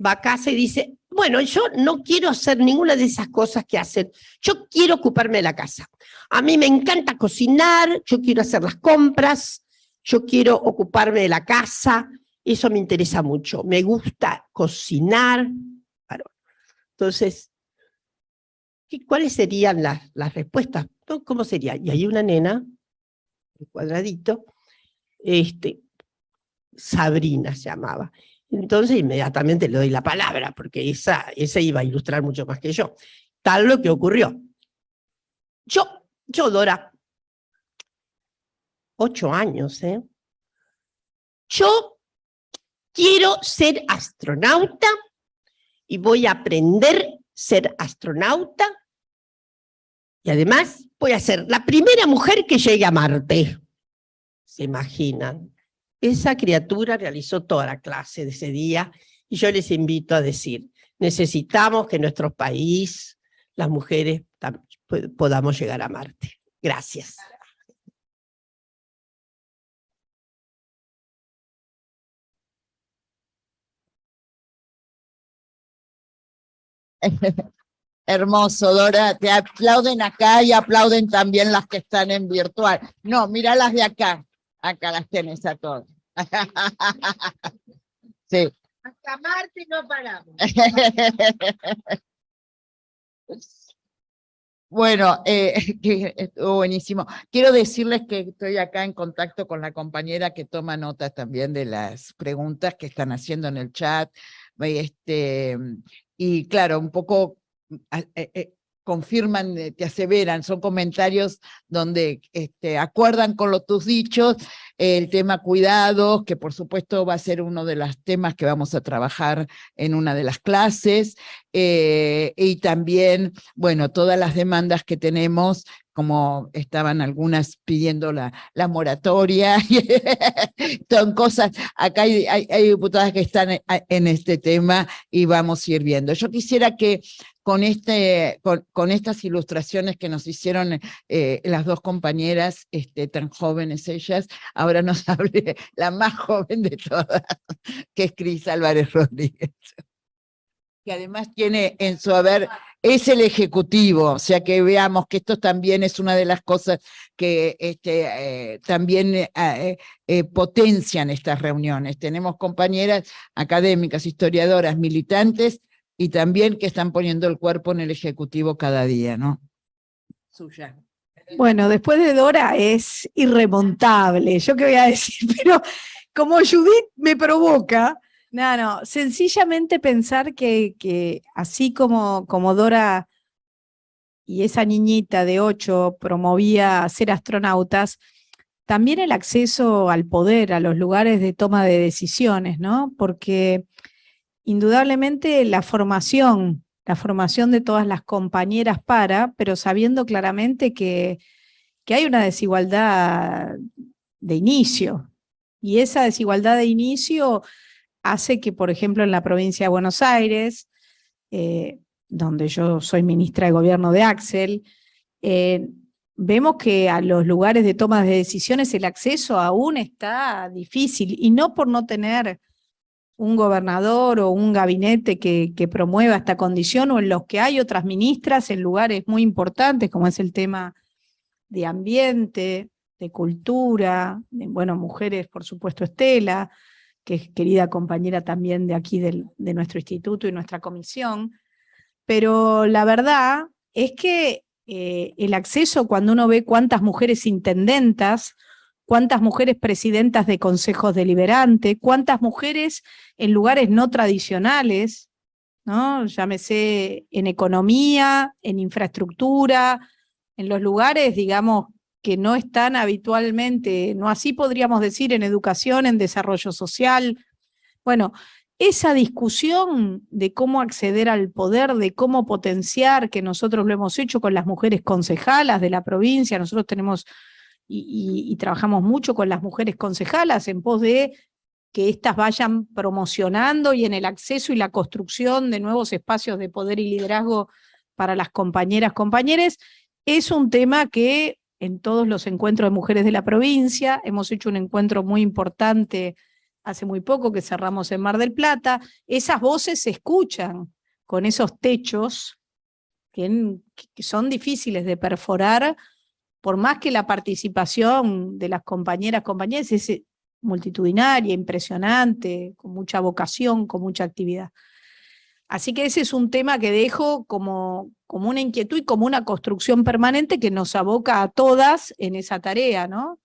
va a casa y dice, bueno, yo no quiero hacer ninguna de esas cosas que hacen, yo quiero ocuparme de la casa. A mí me encanta cocinar, yo quiero hacer las compras, yo quiero ocuparme de la casa, eso me interesa mucho, me gusta cocinar. Claro. Entonces, ¿cuáles serían las respuestas? ¿Cómo sería? Y hay una nena, el cuadradito, Sabrina se llamaba. Entonces inmediatamente le doy la palabra, porque esa iba a ilustrar mucho más que yo. Tal lo que ocurrió. Yo Dora, 8 años, yo quiero ser astronauta y voy a aprender a ser astronauta y además voy a ser la primera mujer que llegue a Marte. ¿Se imaginan? Esa criatura realizó toda la clase de ese día y yo les invito a decir, necesitamos que en nuestro país las mujeres podamos llegar a Marte. Gracias. Hermoso, Dora. Te aplauden acá y aplauden también las que están en virtual. No, mira las de acá. Acá las tenés a todas. Sí. Hasta Marte no paramos. Bueno, que estuvo buenísimo. Quiero decirles que estoy acá en contacto con la compañera que toma nota también de las preguntas que están haciendo en el chat. Y claro, un poco confirman, te aseveran, son comentarios donde acuerdan con tus dichos, el tema cuidados, que por supuesto va a ser uno de los temas que vamos a trabajar en una de las clases, y también, bueno, todas las demandas que tenemos, como estaban algunas pidiendo la moratoria, son cosas, acá hay diputadas que están en este tema y vamos a ir viendo. Yo quisiera que con estas ilustraciones que nos hicieron las dos compañeras, tan jóvenes ellas, ahora nos hable la más joven de todas, que es Cris Álvarez Rodríguez, que además tiene en su haber, es el ejecutivo, o sea que veamos que esto también es una de las cosas que también potencian estas reuniones. Tenemos compañeras académicas, historiadoras, militantes, y también que están poniendo el cuerpo en el ejecutivo cada día, ¿no? Suya. Bueno, después de Dora es irremontable, yo qué voy a decir, pero como Judith me provoca, no, sencillamente pensar que así como Dora y esa niñita de 8 promovía ser astronautas, también el acceso al poder, a los lugares de toma de decisiones, ¿no? Porque indudablemente la formación de todas las compañeras pero sabiendo claramente que hay una desigualdad de inicio, y esa desigualdad de inicio hace que, por ejemplo, en la provincia de Buenos Aires, donde yo soy ministra de gobierno de Axel, vemos que a los lugares de toma de decisiones el acceso aún está difícil, y no por no tener un gobernador o un gabinete que promueva esta condición, o en los que hay otras ministras en lugares muy importantes, como es el tema de ambiente, de cultura, bueno, mujeres, por supuesto, Estela, que es querida compañera también de aquí de nuestro instituto y nuestra comisión, pero la verdad es que el acceso, cuando uno ve cuántas mujeres intendentas, cuántas mujeres presidentas de consejos deliberantes, cuántas mujeres en lugares no tradicionales, ¿no? Llámese en economía, en infraestructura, en los lugares, digamos, que no están habitualmente, no así podríamos decir, en educación, en desarrollo social. Bueno, esa discusión de cómo acceder al poder, de cómo potenciar, que nosotros lo hemos hecho con las mujeres concejalas de la provincia, nosotros tenemos y trabajamos mucho con las mujeres concejalas en pos de que éstas vayan promocionando y en el acceso y la construcción de nuevos espacios de poder y liderazgo para las compañeras, es un tema que en todos los encuentros de mujeres de la provincia, hemos hecho un encuentro muy importante hace muy poco que cerramos en Mar del Plata, esas voces se escuchan con esos techos que son difíciles de perforar, por más que la participación de las compañeras es multitudinaria, impresionante, con mucha vocación, con mucha actividad. Así que ese es un tema que dejo como una inquietud y como una construcción permanente que nos aboca a todas en esa tarea, ¿no?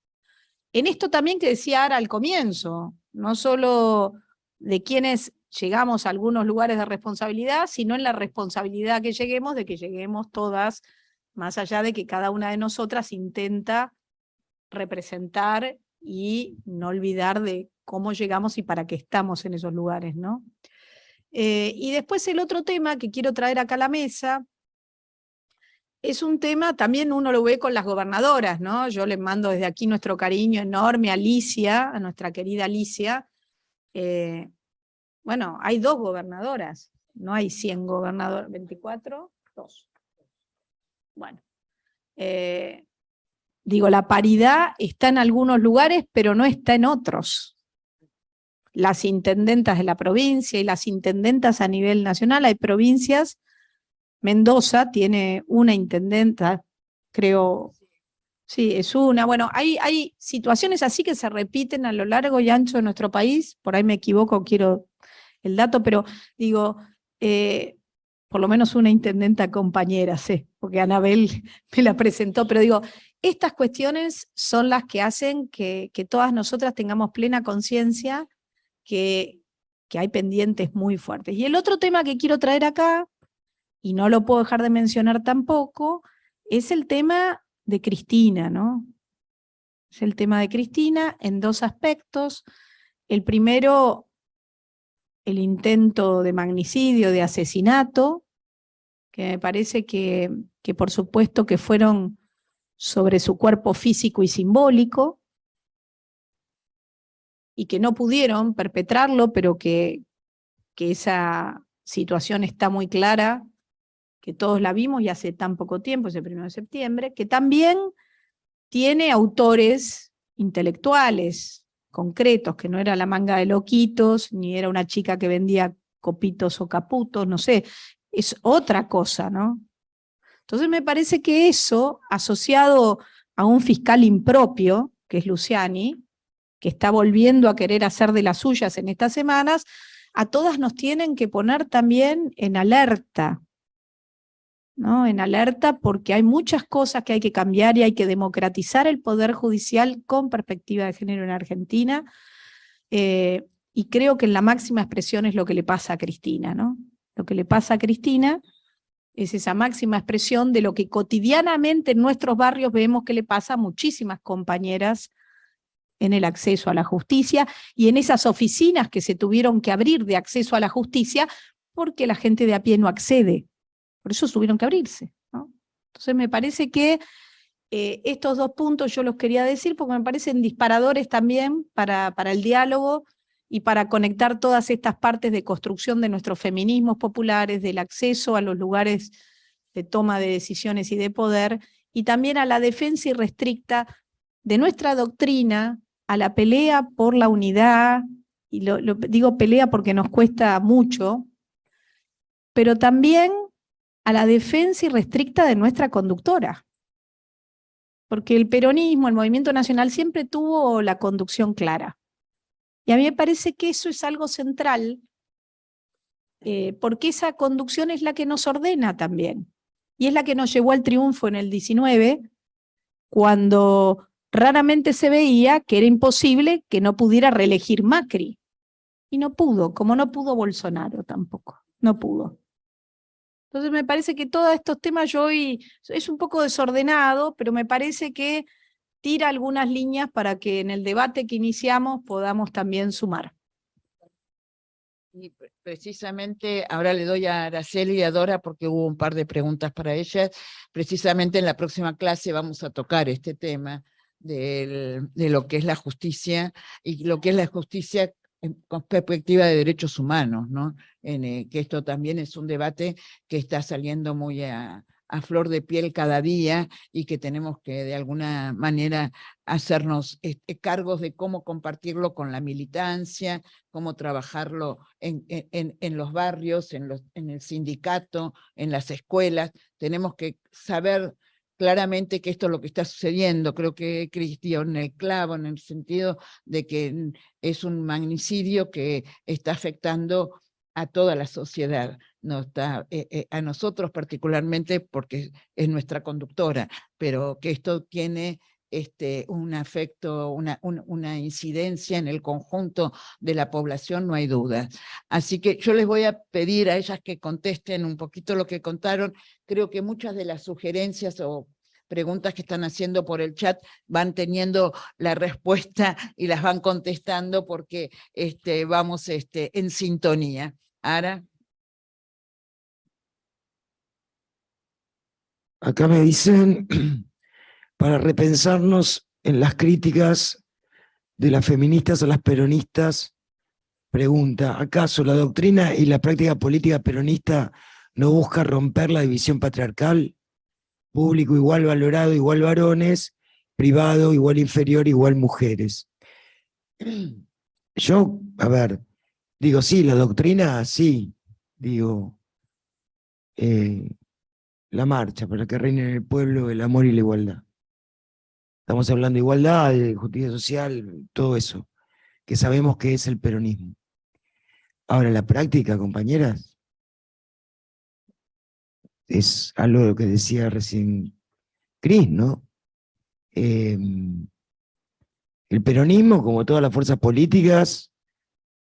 En esto también que decía Ara al comienzo, no solo de quienes llegamos a algunos lugares de responsabilidad, sino en la responsabilidad que lleguemos, de que lleguemos todas, más allá de que cada una de nosotras intenta representar y no olvidar de cómo llegamos y para qué estamos en esos lugares, ¿no? Y después el otro tema que quiero traer acá a la mesa es un tema, también uno lo ve con las gobernadoras, ¿no? Yo les mando desde aquí nuestro cariño enorme a Alicia, a nuestra querida Alicia. Bueno, hay 2 gobernadoras, no hay 100 gobernadoras, 24, 2. Bueno, Digo, la paridad está en algunos lugares, pero no está en otros. Las intendentas de la provincia y las intendentas a nivel nacional, hay provincias, Mendoza tiene una intendenta, creo, sí, es una. Bueno, hay situaciones así que se repiten a lo largo y ancho de nuestro país, por ahí me equivoco, quiero el dato, pero digo, por lo menos una intendenta compañera, sé, porque Anabel me la presentó, pero digo, estas cuestiones son las que hacen que todas nosotras tengamos plena conciencia que hay pendientes muy fuertes. Y el otro tema que quiero traer acá, y no lo puedo dejar de mencionar tampoco, es el tema de Cristina, ¿no? Es el tema de Cristina en dos aspectos. El primero, el intento de magnicidio, de asesinato, que me parece que por supuesto que fueron sobre su cuerpo físico y simbólico, y que no pudieron perpetrarlo, pero que esa situación está muy clara, que todos la vimos y hace tan poco tiempo, es el 1 de septiembre, que también tiene autores intelectuales concretos, que no era la manga de loquitos, ni era una chica que vendía copitos o caputos, no sé, es otra cosa, ¿no? Entonces me parece que eso, asociado a un fiscal impropio, que es Luciani, que está volviendo a querer hacer de las suyas en estas semanas, a todas nos tienen que poner también en alerta, ¿no? En alerta, porque hay muchas cosas que hay que cambiar y hay que democratizar el poder judicial con perspectiva de género en Argentina, y creo que en la máxima expresión es lo que le pasa a Cristina, ¿no? Lo que le pasa a Cristina es esa máxima expresión de lo que cotidianamente en nuestros barrios vemos que le pasa a muchísimas compañeras en el acceso a la justicia y en esas oficinas que se tuvieron que abrir de acceso a la justicia porque la gente de a pie no accede. Por eso tuvieron que abrirse, ¿no? Entonces me parece que estos dos puntos yo los quería decir porque me parecen disparadores también para el diálogo y para conectar todas estas partes de construcción de nuestros feminismos populares, del acceso a los lugares de toma de decisiones y de poder, y también a la defensa irrestricta de nuestra doctrina, a la pelea por la unidad, y lo digo pelea porque nos cuesta mucho, pero también a la defensa irrestricta de nuestra conductora. Porque el peronismo, el movimiento nacional, siempre tuvo la conducción clara. Y a mí me parece que eso es algo central, porque esa conducción es la que nos ordena también. Y es la que nos llevó al triunfo en el 19, cuando raramente se veía que era imposible que no pudiera reelegir Macri. Y no pudo, como no pudo Bolsonaro tampoco, no pudo. Entonces me parece que todos estos temas yo hoy es un poco desordenado, pero me parece que tira algunas líneas para que en el debate que iniciamos podamos también sumar. Y precisamente ahora le doy a Araceli y a Dora porque hubo un par de preguntas para ellas. Precisamente en la próxima clase vamos a tocar este tema de lo que es la justicia y lo que es la justicia con perspectiva de derechos humanos, ¿no? Que esto también es un debate que está saliendo muy a flor de piel cada día y que tenemos que de alguna manera hacernos cargos de cómo compartirlo con la militancia, cómo trabajarlo en los barrios, en el sindicato, en las escuelas. Tenemos que saber claramente que esto es lo que está sucediendo. Creo que Cristian el clavo en el sentido de que es un magnicidio que está afectando a toda la sociedad, no está, a nosotros particularmente porque es nuestra conductora, pero que esto tiene un afecto, una incidencia en el conjunto de la población, no hay duda. Así que yo les voy a pedir a ellas que contesten un poquito lo que contaron. Creo que muchas de las sugerencias o preguntas que están haciendo por el chat van teniendo la respuesta y las van contestando porque vamos en sintonía. Ara. Acá me dicen, para repensarnos en las críticas de las feministas a las peronistas, pregunta, ¿acaso la doctrina y la práctica política peronista no busca romper la división patriarcal? Público igual valorado, igual varones, privado, igual inferior, igual mujeres. Yo, a ver, digo, sí, la doctrina, sí, digo, la marcha para que reine en el pueblo el amor y la igualdad. Estamos hablando de igualdad, de justicia social, todo eso, que sabemos que es el peronismo. Ahora, la práctica, compañeras, es algo que decía recién Cris, ¿no? El peronismo, como todas las fuerzas políticas,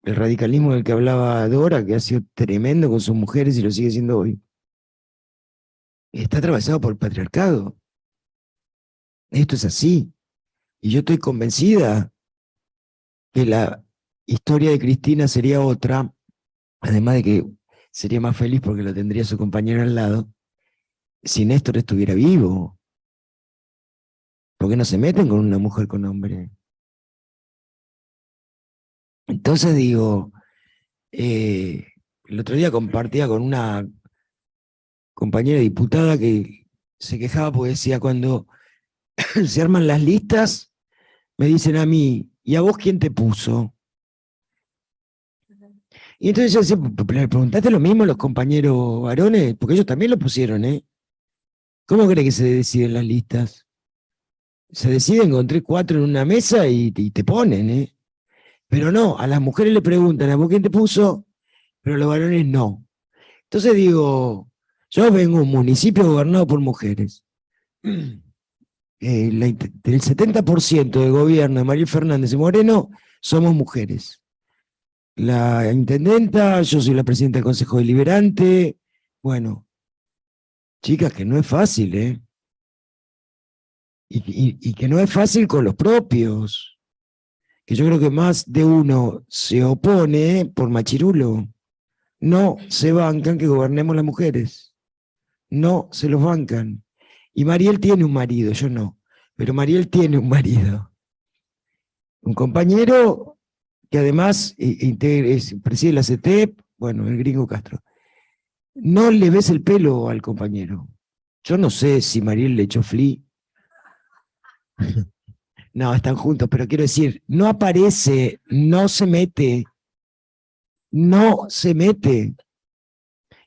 el radicalismo del que hablaba Dora, que ha sido tremendo con sus mujeres y lo sigue siendo hoy, está atravesado por el patriarcado. Esto es así. Y yo estoy convencida que la historia de Cristina sería otra, además de que sería más feliz porque lo tendría su compañero al lado, si Néstor estuviera vivo. ¿Por qué no se meten con una mujer con hombre? Entonces digo, el otro día compartía con una compañera diputada que se quejaba porque decía, cuando se arman las listas, me dicen a mí, ¿y a vos quién te puso? Y entonces yo decía, ¿le preguntaste lo mismo a los compañeros varones? Porque ellos también lo pusieron, ¿eh? ¿Cómo cree que se deciden las listas? Se deciden con 3, 4 en una mesa y te ponen, ¿eh? Pero no, a las mujeres le preguntan, ¿a vos quién te puso? Pero a los varones no. Entonces digo, yo vengo de un municipio gobernado por mujeres. Del 70% del gobierno de María Fernández y Moreno somos mujeres. La intendenta, yo soy la presidenta del Consejo Deliberante. Bueno, chicas, que no es fácil, ¿eh? Y que no es fácil con los propios. Que yo creo que más de uno se opone por machirulo. No se bancan que gobernemos las mujeres. No se los bancan. Y Mariel tiene un marido, yo no. Pero Mariel tiene un marido. Un compañero que además preside la CETEP, bueno, el gringo Castro. No le ves el pelo al compañero. Yo no sé si Mariel le echó flea. No, están juntos, pero quiero decir, no aparece, no se mete. No se mete.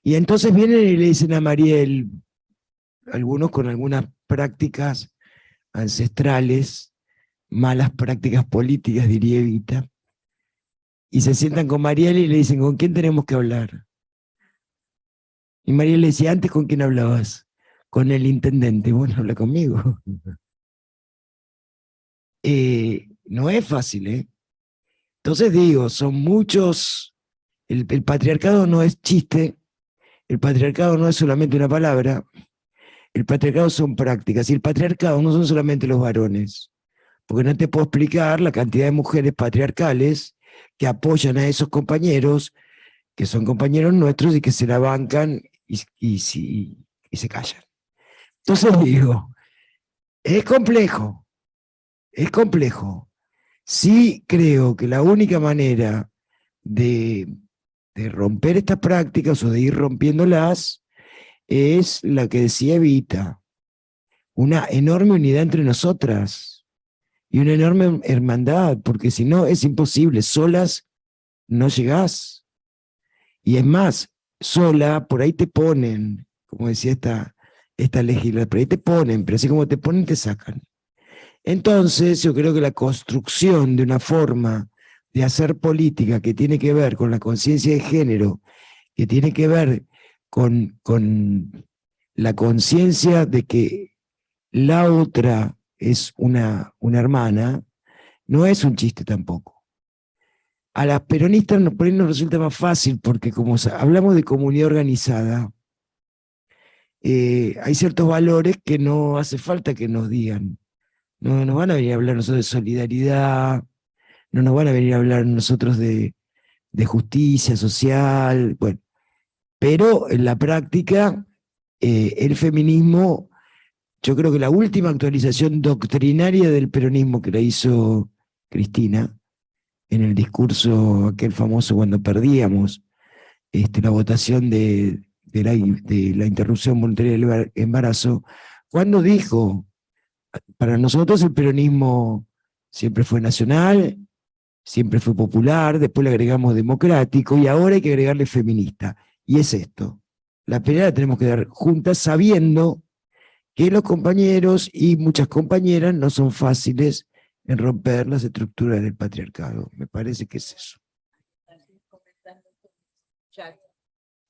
Y entonces vienen y le dicen a Mariel, algunos con algunas prácticas ancestrales, malas prácticas políticas, diría Evita, y se sientan con Mariel y le dicen, ¿con quién tenemos que hablar? Y Mariel le decía, ¿antes con quién hablabas? Con el intendente. Bueno, habla conmigo. No es fácil, ¿eh? Entonces digo, son muchos, el patriarcado no es chiste, el patriarcado no es solamente una palabra, el patriarcado son prácticas, y el patriarcado no son solamente los varones, porque no te puedo explicar la cantidad de mujeres patriarcales que apoyan a esos compañeros, que son compañeros nuestros y que se la bancan y se callan. Entonces digo, es complejo, es complejo. Sí creo que la única manera de romper estas prácticas o de ir rompiéndolas es la que decía Evita, una enorme unidad entre nosotras y una enorme hermandad, porque si no es imposible, solas no llegás. Y es más, sola, por ahí te ponen, como decía esta legisladora, por ahí te ponen, pero así como te ponen, te sacan. Entonces, yo creo que la construcción de una forma de hacer política que tiene que ver con la conciencia de género, que tiene que ver con la conciencia de que la otra es una hermana, no es un chiste tampoco. A las peronistas por ahí nos resulta más fácil, porque como hablamos de comunidad organizada, hay ciertos valores que no hace falta que nos digan. No nos van a venir a hablar nosotros de solidaridad, no nos van a venir a hablar nosotros de justicia social, bueno. Pero en la práctica, el feminismo, yo creo que la última actualización doctrinaria del peronismo que la hizo Cristina, en el discurso aquel famoso cuando perdíamos la votación de la interrupción voluntaria del embarazo, cuando dijo, para nosotros el peronismo siempre fue nacional, siempre fue popular, después le agregamos democrático y ahora hay que agregarle feminista. Y es esto, la pelea la tenemos que dar juntas sabiendo que los compañeros y muchas compañeras no son fáciles en romper las estructuras del patriarcado. Me parece que es eso.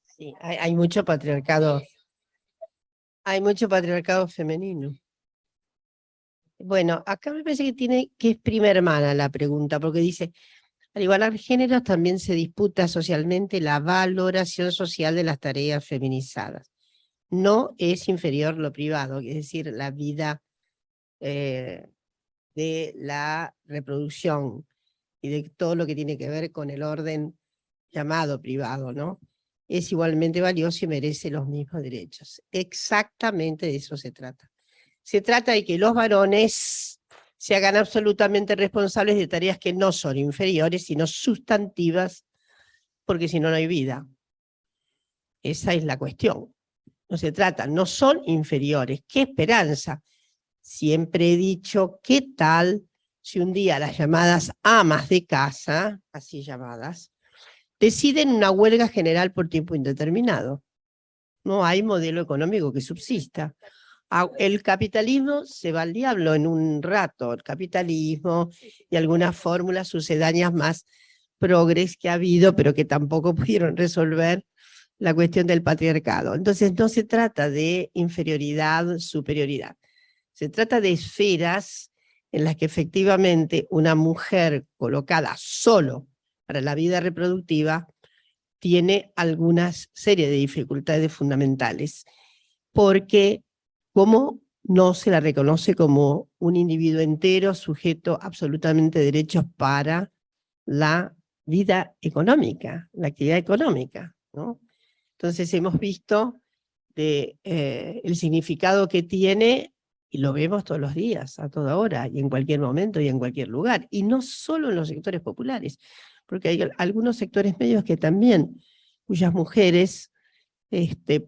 Sí, hay mucho patriarcado. Hay mucho patriarcado femenino. Bueno, acá me parece que es prima hermana la pregunta, porque dice, al igualar géneros también se disputa socialmente la valoración social de las tareas feminizadas. No es inferior lo privado, es decir, la vida de la reproducción y de todo lo que tiene que ver con el orden llamado privado, ¿no? Es igualmente valioso y merece los mismos derechos. Exactamente de eso se trata. Se trata de que los varones se hagan absolutamente responsables de tareas que no son inferiores, sino sustantivas, porque si no, no hay vida. Esa es la cuestión. No se trata, no son inferiores. ¡Qué esperanza! Siempre he dicho, ¿qué tal si un día las llamadas amas de casa, así llamadas, deciden una huelga general por tiempo indeterminado? No hay modelo económico que subsista. El capitalismo se va al diablo en un rato, el capitalismo y algunas fórmulas sucedáneas más progres que ha habido, pero que tampoco pudieron resolver la cuestión del patriarcado. Entonces no se trata de inferioridad, superioridad. Se trata de esferas en las que efectivamente una mujer colocada solo para la vida reproductiva tiene algunas serie de dificultades fundamentales, porque como no se la reconoce como un individuo entero, sujeto absolutamente de derechos para la vida económica, la actividad económica, ¿no? Entonces hemos visto el significado que tiene, y lo vemos todos los días, a toda hora, y en cualquier momento, y en cualquier lugar, y no solo en los sectores populares, porque hay algunos sectores medios que también, cuyas mujeres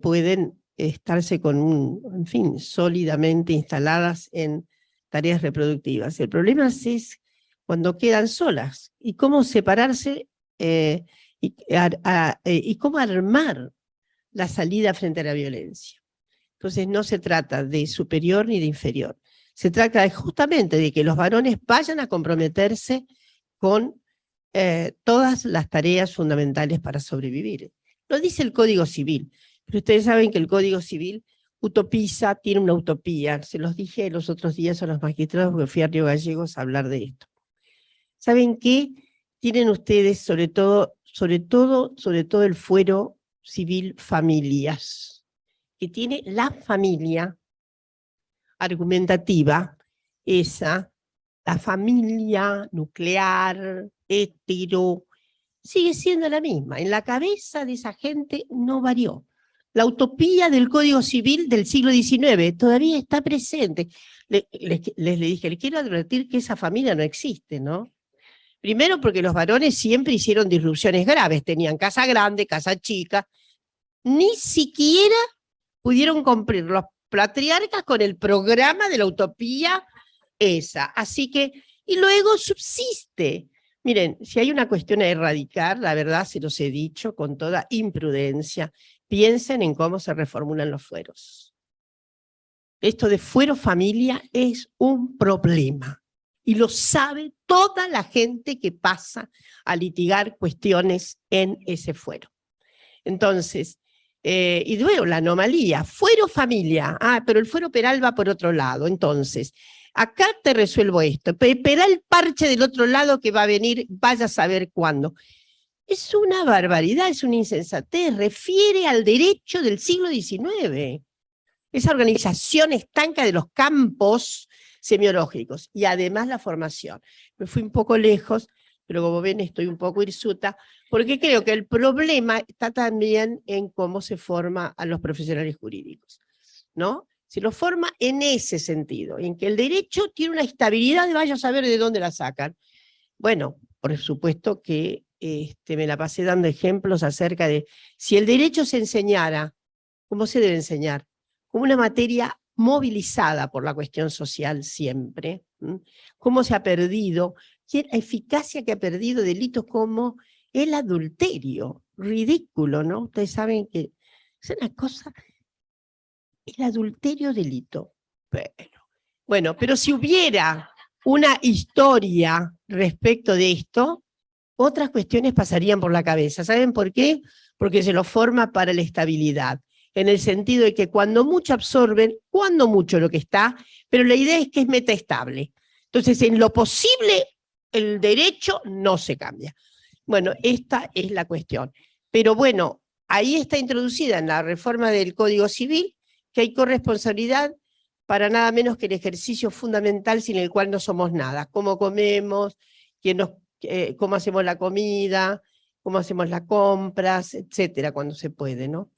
pueden estarse en fin, sólidamente instaladas en tareas reproductivas. El problema es cuando quedan solas, y cómo separarse y cómo armar la salida frente a la violencia. Entonces no se trata de superior ni de inferior, se trata justamente de que los varones vayan a comprometerse con todas las tareas fundamentales para sobrevivir. Lo dice el Código Civil, pero ustedes saben que el Código Civil utopiza, tiene una utopía. Se los dije los otros días a los magistrados porque fui a Río Gallegos a hablar de esto. ¿Saben qué? Tienen ustedes sobre todo el fuero civil familias, que tiene la familia argumentativa, la familia nuclear, hetero, sigue siendo la misma. En la cabeza de esa gente no varió. La utopía del Código Civil del siglo XIX todavía está presente. Les dije, les quiero advertir que esa familia no existe, ¿no? Primero porque los varones siempre hicieron disrupciones graves, tenían casa grande, casa chica, ni siquiera pudieron cumplir los patriarcas con el programa de la utopía esa. Así que, y luego subsiste. Miren, si hay una cuestión a erradicar, la verdad se los he dicho con toda imprudencia, piensen en cómo se reformulan los fueros. Esto de fuero familia es un problema. Y lo sabe toda la gente que pasa a litigar cuestiones en ese fuero. Entonces, y luego la anomalía, fuero familia, pero el fuero penal va por otro lado. Entonces, acá te resuelvo esto, espera el parche del otro lado que va a venir, vaya a saber cuándo. Es una barbaridad, es una insensatez, refiere al derecho del siglo XIX. Esa organización estanca de los campos semiológicos y además la formación. Me fui un poco lejos, pero como ven estoy un poco hirsuta, porque creo que el problema está también en cómo se forma a los profesionales jurídicos, ¿no? Se lo forma en ese sentido, en que el derecho tiene una estabilidad de vaya a saber de dónde la sacan. Bueno, por supuesto que me la pasé dando ejemplos acerca de si el derecho se enseñara, ¿cómo se debe enseñar? Como una materia movilizada por la cuestión social siempre, cómo se ha perdido, la eficacia que ha perdido delitos como el adulterio, ridículo, ¿no? Ustedes saben que es una cosa, el adulterio delito. Bueno, pero si hubiera una historia respecto de esto, otras cuestiones pasarían por la cabeza. ¿Saben por qué? Porque se lo forma para la estabilidad, en el sentido de que cuando mucho absorben, cuando mucho lo que está, pero la idea es que es metaestable. Entonces, en lo posible, el derecho no se cambia. Bueno, esta es la cuestión. Pero bueno, ahí está introducida en la reforma del Código Civil que hay corresponsabilidad para nada menos que el ejercicio fundamental sin el cual no somos nada. Cómo comemos, cómo hacemos la comida, cómo hacemos las compras, etcétera, cuando se puede, ¿no?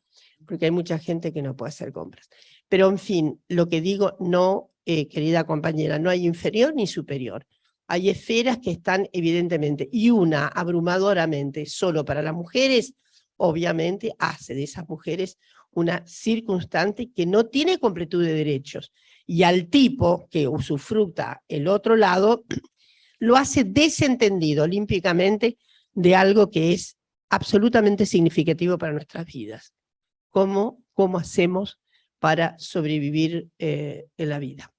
Porque hay mucha gente que no puede hacer compras. Pero en fin, lo que digo, no, querida compañera, no hay inferior ni superior. Hay esferas que están evidentemente, y una abrumadoramente solo para las mujeres, obviamente hace de esas mujeres una circunstante que no tiene completud de derechos. Y al tipo que usufructa el otro lado, lo hace desentendido olímpicamente de algo que es absolutamente significativo para nuestras vidas. ¿Cómo hacemos para sobrevivir en la vida?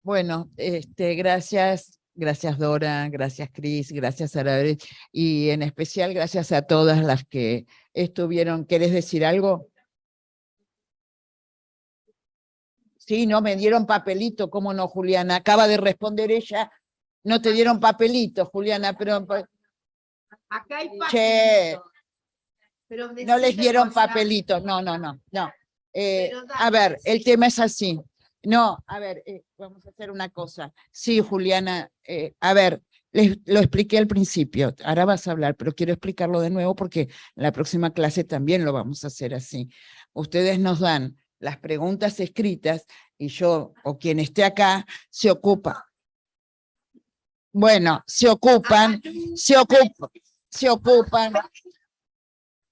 Bueno, gracias Dora, gracias Cris, gracias Arabre, y en especial gracias a todas las que estuvieron. ¿Querés decir algo? Sí, no, me dieron papelito, ¿cómo no, Juliana? Acaba de responder ella, no te dieron papelito, Juliana, pero... Acá hay Che, pero no les dieron papelito, no. A ver, el tema es así. No, a ver, vamos a hacer una cosa. Sí, Juliana, a ver, lo expliqué al principio, ahora vas a hablar, pero quiero explicarlo de nuevo porque en la próxima clase también lo vamos a hacer así. Ustedes nos dan las preguntas escritas y yo, o quien esté acá, se ocupa. Bueno, se ocupan.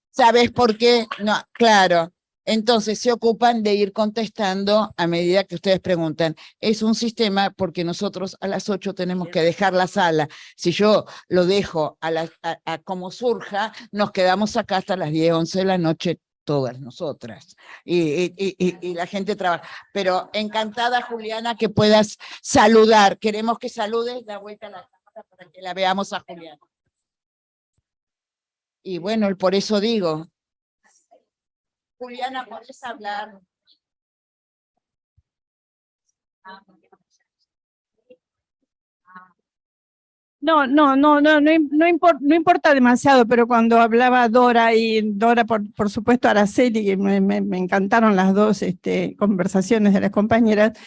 ¿Sabes por qué? No, claro. Entonces se ocupan de ir contestando a medida que ustedes preguntan. Es un sistema porque nosotros a las 8 tenemos que dejar la sala. Si yo lo dejo a como surja, nos quedamos acá hasta las 10, 11 de la noche, todas nosotras. Y la gente trabaja. Pero encantada, Juliana, que puedas saludar. Queremos que saludes, da vuelta a la cámara para que la veamos a Juliana. Y bueno, por eso digo, Juliana, ¿puedes hablar? No importa demasiado, pero cuando hablaba Dora y Dora, por supuesto, Araceli, que me encantaron las dos conversaciones de las compañeras,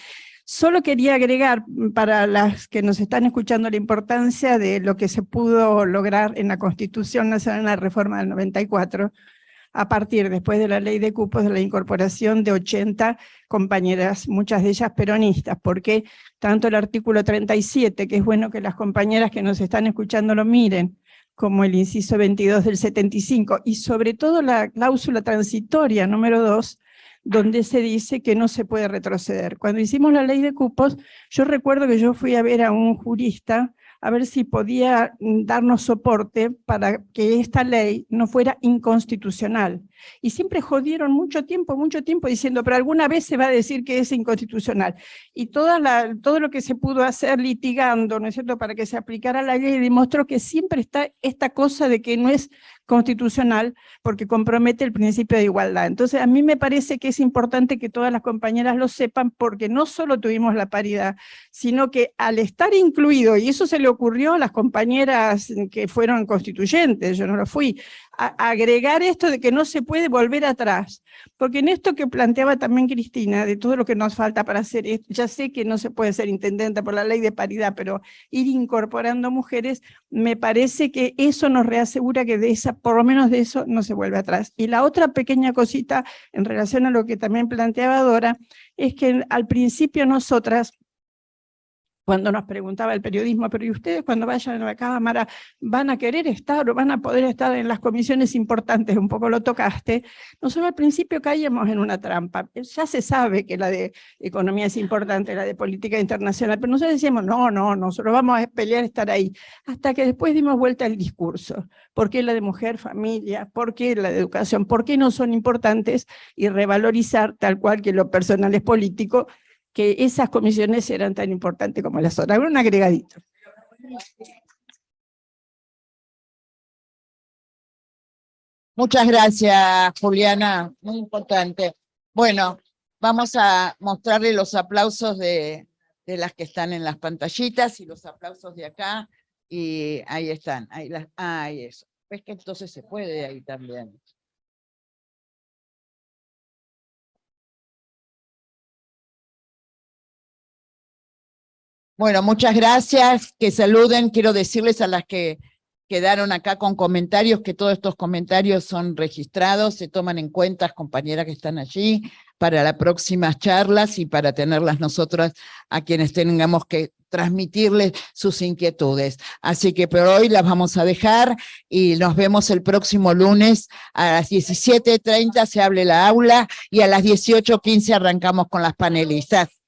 solo quería agregar para las que nos están escuchando la importancia de lo que se pudo lograr en la Constitución Nacional en la Reforma del 94, a partir, después de la ley de cupos, de la incorporación de 80 compañeras, muchas de ellas peronistas, porque tanto el artículo 37, que es bueno que las compañeras que nos están escuchando lo miren, como el inciso 22 del 75, y sobre todo la cláusula transitoria número 2, donde se dice que no se puede retroceder. Cuando hicimos la ley de cupos, yo recuerdo que yo fui a ver a un jurista a ver si podía darnos soporte para que esta ley no fuera inconstitucional. Y siempre jodieron mucho tiempo diciendo, pero alguna vez se va a decir que es inconstitucional. Y todo lo que se pudo hacer litigando, ¿no es cierto?, para que se aplicara la ley, demostró que siempre está esta cosa de que no es constitucional porque compromete el principio de igualdad. Entonces a mí me parece que es importante que todas las compañeras lo sepan, porque no solo tuvimos la paridad, sino que al estar incluido, y eso se le ocurrió a las compañeras que fueron constituyentes, yo no lo fui, agregar esto de que no se puede volver atrás, porque en esto que planteaba también Cristina, de todo lo que nos falta para hacer esto, ya sé que no se puede ser intendente por la ley de paridad, pero ir incorporando mujeres, me parece que eso nos reasegura que por lo menos de eso no se vuelve atrás. Y la otra pequeña cosita en relación a lo que también planteaba Dora, es que al principio nosotras cuando nos preguntaba el periodismo, pero ¿y ustedes cuando vayan a la Cámara van a querer estar o van a poder estar en las comisiones importantes? Un poco lo tocaste. Nosotros al principio caíamos en una trampa. Ya se sabe que la de economía es importante, la de política internacional, pero nosotros decíamos, no, nosotros vamos a pelear estar ahí. Hasta que después dimos vuelta al discurso. ¿Por qué la de mujer, familia? ¿Por qué la de educación? ¿Por qué no son importantes? Y revalorizar, tal cual que lo personal es político, que esas comisiones eran tan importantes como las otras. Un agregadito. Muchas gracias, Juliana, muy importante. Bueno, vamos a mostrarle los aplausos de las que están en las pantallitas y los aplausos de acá, y ahí están, ahí eso. ¿Ves que entonces se puede ahí también? Bueno, muchas gracias, que saluden. Quiero decirles a las que quedaron acá con comentarios que todos estos comentarios son registrados, se toman en cuenta las compañeras que están allí para las próximas charlas y para tenerlas nosotras a quienes tengamos que transmitirles sus inquietudes. Así que por hoy las vamos a dejar y nos vemos el próximo lunes a las 17:30 se abre la aula y a las 18:15 arrancamos con las panelistas.